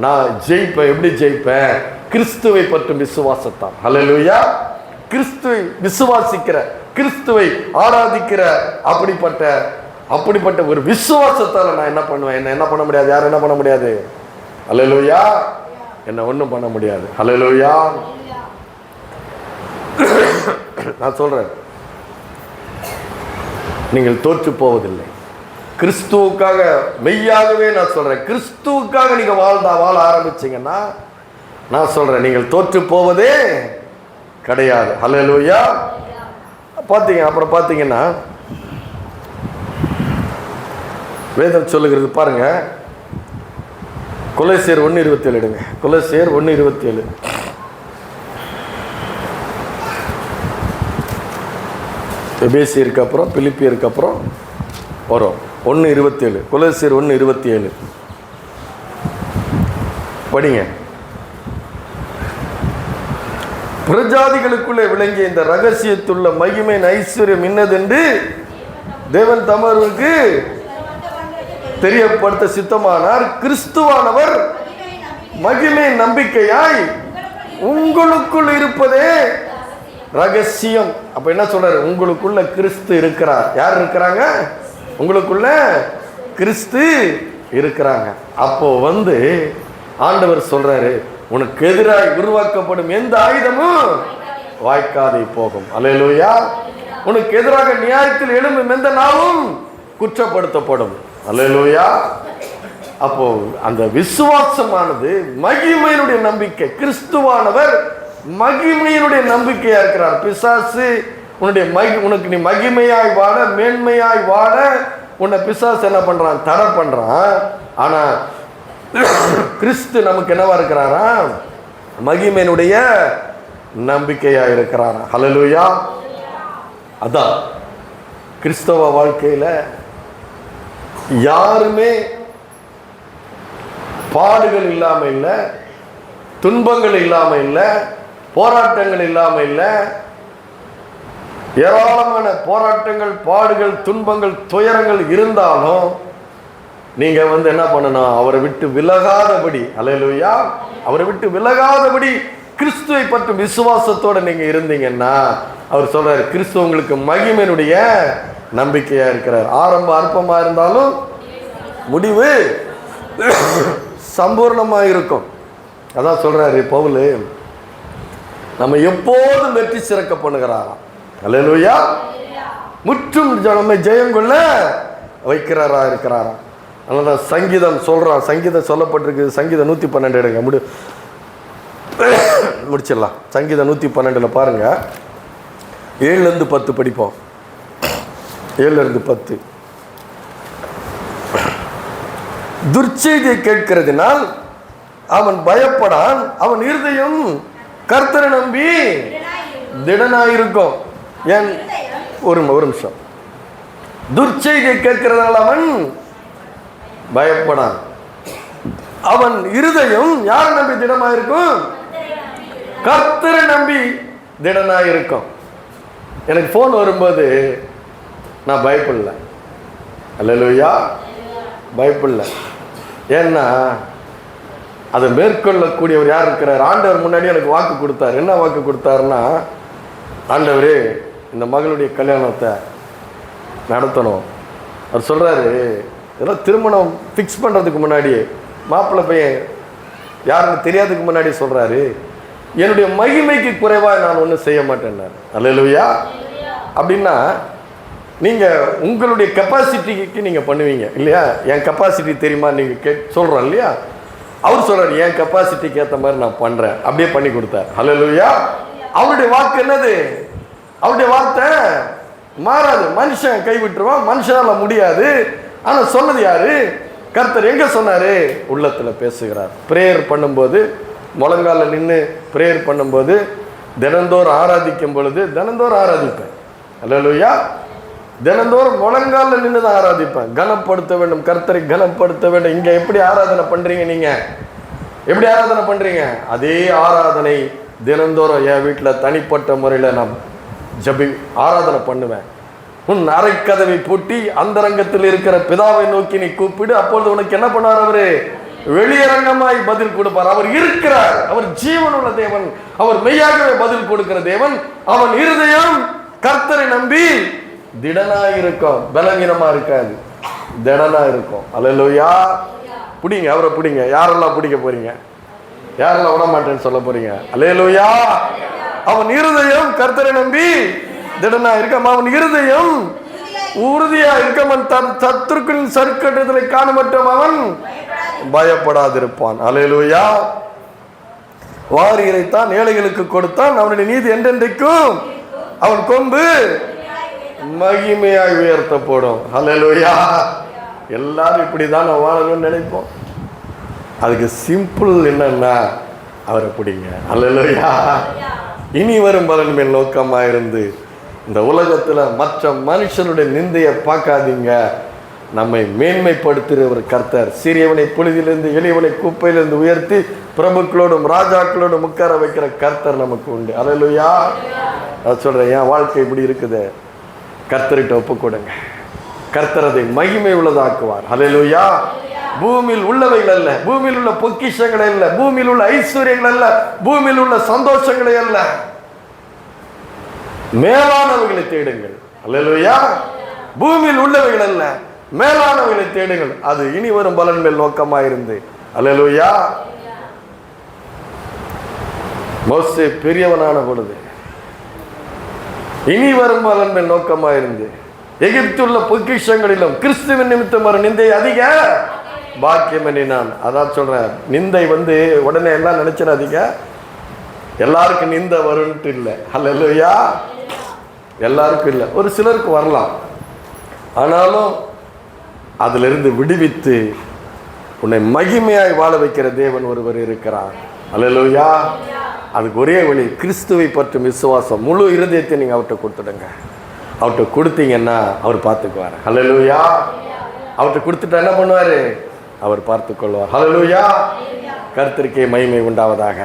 நான் ஜெயிப்பேன். எப்படி ஜெயிப்பேன்? கிறிஸ்துவை பற்றும் விசுவாசத்தான். அல்லேலூயா. கிறிஸ்துவை விசுவாசிக்கிற, கிறிஸ்துவை ஆராதிக்கிற அப்படிப்பட்ட அப்படிப்பட்ட ஒரு விசுவாசத்தால நான் என்ன பண்ணுவேன்? என்ன பண்ண முடியாது? யாரும் என்ன பண்ண முடியாது? அல்லேலூயா. என்ன ஒன்றும் பண்ண முடியாது. அல்லேலூயா. நான் சொல்றேன், நீங்கள் தோற்று போவதில்லை. கிறிஸ்துவுக்காக மெய்யாகவே நான் சொல்றேன், கிறிஸ்துவுக்காக நீங்க வாழ ஆரம்பிச்சீங்கன்னா நான் சொல்றேன், நீங்கள் தோற்று போவதே கிடையாது. அல்லேலூயா. பார்த்தீங்க, அப்புறம் பார்த்தீங்கன்னா வேதம் சொல்லுகிறது பாருங்க, கொலோசியர் 1:27 எடுங்க. கொலோசியர் 1:27. எபேசியருக்கு அப்புறம் பிலிப்பியருக்கு அப்புறம் வரும் 1:27. கொலோசியர் 1:27 படிங்க. பிரஜாதிகளுக்குள்ளே விளங்கிய இந்த ரகசியத்துள்ள மகிமையின் ஐஸ்வர்யம் இன்னதென்று தேவன் தமருக்கு தெரியப்படுத்த சித்தமானார். கிறிஸ்துவானவர் மகிமை நம்பிக்கையாய் உங்களுக்குள் இருப்பதே ரகசியம். அப்ப என்ன சொல்றாரு? உங்களுக்குள்ள கிறிஸ்து இருக்கிறார். யார் இருக்கிறாங்க? உங்களுக்குள்ள கிறிஸ்து இருக்கிறாங்க. அப்போ ஆண்டவர் சொல்றாரு, உனக்கு எதிராய் உருவாக்கப்படும் எந்த ஆயுதமும் வாய்க்காதே போகும். அல்லேலூயா. உனக்கு எதிராக நியாயத்தில் எழும்பும் எந்த நாவும் குற்றப்படுத்தப்படும். அல்லேலூயா. அப்போ அந்த விசுவாசமானது மகிமையினுடைய நம்பிக்கை. கிறிஸ்துவானவர் மகிமையினுடைய நம்பிக்கையா இருக்கிறார். பிசாசு உனக்கு நீ மகிமையாய் வாழ, மேன்மையாய் வாழ உன்னை பிசாசு என்ன பண்றான்? தடை பண்றான். ஆனா கிறிஸ்து நமக்கு என்னவா இருக்கிறாரா? மகிமையினுடைய நம்பிக்கையா இருக்கிறாரா? ஹல்லேலூயா. அதான் கிறிஸ்தவ வாழ்க்கையில யாருமே பாடுகள் இல்லாம இல்லை, துன்பங்கள் இல்லாம இல்லை, போராட்டங்கள் இல்லாம இல்லை. ஏராளமான போராட்டங்கள், பாடுகள், துன்பங்கள், துயரங்கள் இருந்தாலும் நீங்க என்ன பண்ணணும்? அவரை விட்டு விலகாதபடி, அல்லேலூயா, அவரை விட்டு விலகாதபடி கிறிஸ்துவை பற்றி விசுவாசத்தோட நீங்க இருந்தீங்கன்னா அவர் சொல்றாரு, கிறிஸ்து உங்களுக்கு மகிமையினுடைய நம்பிக்கையா இருக்கிறார். ஆரம்பம் அற்பமா இருந்தாலும் முடிவு சம்பூர்ணமா இருக்கும். அதான் சொல்றாரு பவுல், நம்ம எப்போதும் வெற்றி சிறக்க பண்ணுகிறாராம். அல்லேலூயா. முற்றும் நம்மை ஜெயம் கொள்ள வைக்கிறாரா இருக்கிறாராம். அதனால சங்கீதம் சொல்றான், சங்கீதம் சொல்லப்பட்டிருக்கு. சங்கீதம் 112 எடுங்க, முடிச்சிடலாம். சங்கீதம் 112 பாருங்க, 7-10 படிப்போம். 7-10. துர்ச்செய்தியை கேட்கிறதுனால் அவன் பயப்படான், அவன் இருதயம் கர்த்தரை நம்பி திடனாயிருக்கும். ஏன்? ஒரு நிமிஷம். துர்ச்செய்தியை கேட்கிறதுனால அவன் பயப்படான், அவன் இருதயம் யாரை நம்பி திடமாயிருக்கும்? கர்த்தரை நம்பி திடனாயிருக்கும். எனக்கு போன் வரும்போது நான் பயப்படல. அல்லேலூயா. பயப்படல. ஏன்னா அதை மேற்கொள்ளக்கூடியவர் யார் இருக்கிறார்? ஆண்டவர் முன்னாடி எனக்கு வாக்கு கொடுத்தார். என்ன வாக்கு கொடுத்தாருன்னா, ஆண்டவரே இந்த மகளுடைய கல்யாணத்தை நடத்தணும். அவர் சொல்றாரு, இதெல்லாம் திருமணம் ஃபிக்ஸ் பண்ணுறதுக்கு முன்னாடி, மாப்பிள்ளை பையன் யாருன்னு தெரியாததுக்கு முன்னாடி சொல்றாரு, என்னுடைய மகிமைக்கு குறைவாக நான் ஒன்றும் செய்ய மாட்டேன்னாரு. அல்லேலூயா. அப்படின்னா நீங்கள் உங்களுடைய கெப்பாசிட்டிக்கு நீங்கள் பண்ணுவீங்க இல்லையா? என் கெப்பாசிட்டி தெரியுமா நீங்கள் சொல்கிறோம் இல்லையா? அவர் சொல்கிறார், என் கெப்பாசிட்டிக்கு ஏற்ற மாதிரி நான் பண்ணுறேன். அப்படியே பண்ணி கொடுத்தார். அல்லேலூயா. அவருடைய வாக்கு என்னது? அவருடைய வார்த்தை மாறாது. மனுஷன் கைவிட்டுருவான், மனுஷனால் முடியாது. ஆனால் சொன்னது யாரு? கர்த்தர். எங்கே சொன்னார்? உள்ளத்தில் பேசுகிறார். ப்ரேயர் பண்ணும்போது, முழங்கால நின்று ப்ரேயர் பண்ணும்போது, தினந்தோறும் ஆராதிக்கும் பொழுது, தினந்தோறும் ஆராதிப்பேன். அல்லேலூயா. தினந்தோறும் முழங்கால நின்று தான் ஆராதிப்பேன். கனப்படுத்த வேண்டும், கர்த்தரை கனப்படுத்த வேண்டும். இங்கே எப்படி ஆராதனை பண்ணுறீங்க? நீங்கள் எப்படி ஆராதனை பண்ணுறீங்க? அதே ஆராதனை தினந்தோறும் என் வீட்டில் தனிப்பட்ட முறையில் நான் ஆராதனை பண்ணுவேன். உன் அரைக்கதவை பூட்டி அந்தரங்கத்தில் இருக்கிற பிதாவை நோக்கி நீ கூப்பிடு, அப்பொழுது உனக்கு என்ன பண்ணார்? அவரு வெளியரங்கமாய் பதில் கொடுப்பார். அவர் இருக்கிறார். அவர் ஜீவனுள்ள தேவன். அவர் மெய்யாகவே பதில் கொடுக்கிற தேவன். அவன் இருதயம் கர்த்தரை நம்பி திடனா இருக்கும், பலவீனமா இருக்காது, திடனா இருக்கும். அல்லேலூயா. பிடிங்க, அவரை பிடிங்க. யாரெல்லாம் பிடிக்க போறீங்க? யாரெல்லாம் விட மாட்டேன்னு சொல்ல போறீங்க? அல்லேலூயா. அவன் இருதயம் கர்த்தரை நம்பி திடனா இருக்காம, அவன் இருதயம் உறுதியா இருக்கவன் தன் சத்துருக்களின் சறுக்கட்டத்தை காண மட்டும் அவன் பயப்படாதிருப்பான். அல்லேலூயா. வாரி இறைத்தான், ஏழைகளுக்கு கொடுத்தான், அவனுடைய நீதி என்றென்றைக்கும் அவன் கொம்பு மகிமையாய் உயர்த்தப்படும். அல்லேலூயா. எல்லாரும் இப்படிதான் வாழணும்னு நினைப்போம். அதுக்கு சிம்பிள் என்னன்னா அவரை பிடிங்க. அல்லேலூயா. இனி வரும் பலன் மேல் நோக்கமா இருந்து இந்த உலகத்துல மற்ற மனுஷனுடைய நிந்தையை பார்க்காதீங்க. நம்மை மேன்மைப்படுத்துகிற ஒரு கர்த்தர், சிறியவனை புழுதியிலிருந்து எளியவனை குப்பையிலிருந்து உயர்த்தி பிரபுக்களோடும் ராஜாக்களோடும் உட்கார வைக்கிற கர்த்தர் நமக்கு உண்டு. அல்லேலூயா. நான் சொல்றேன், என் வாழ்க்கை இப்படி இருக்குது, கர்த்தர்கிட்ட ஒப்பு கொடுங்க. கர்த்தர் அதை மகிமை உள்ளதாக்குவார். அல்லேலூயா. பூமியில் உள்ளவைகள் அல்ல, பூமியில் உள்ள பொக்கிஷங்களை அல்ல, பூமியில் உள்ள ஐஸ்வர்யங்கள் அல்ல, பூமியில் உள்ள சந்தோஷங்களை அல்ல, மேலானவைகளை தேடுங்கள். அல்லேலூயா. பூமியில் உள்ளவைகள் அல்ல, மேலானவைகளை தேடுங்கள். அது இனி வரும் பலன் மேல் நோக்கமாயிருந்து. அல்லேலூயா. மோசே பெரியவனான பொழுது இனி வரும் பலன் மேல் நோக்கமாயிருந்து எகிப்துள்ள பொக்கிஷங்களிலும் கிறிஸ்துவின் நிமித்தம் வரும் நிந்தை அதிக பாக்கியம் எண்ணினான். அதான் சொல்றேன், நிந்தை உடனே எல்லாம் நினைச்சிடாதீங்க, எல்லாருக்கும் நிந்தை வரும்ட்டு இல்லை. அல்லேலூயா. எல்லாருக்கும் இல்லை, ஒரு சிலருக்கு வரலாம். ஆனாலும் அதிலிருந்து விடுவித்து உன்னை மகிமையாய் வாழ வைக்கிற தேவன் ஒருவர் இருக்கிறார். அல்லேலூயா. அதுக்கு ஒரே வழி, கிறிஸ்துவை பற்றும் விசுவாசம். முழு இருதயத்தை நீங்க அவர்கிட்ட கொடுத்துடுங்க. அவர்கிட்ட கொடுத்தீங்கன்னா அவர் பார்த்துக்குவார். அல்லேலூயா. அவர்கிட்ட கொடுத்துட்டா என்ன பண்ணுவாரு? அவர் பார்த்துக் கொள்வார். அல்லேலூயா. கர்த்தருக்கே மகிமை உண்டாவதாக.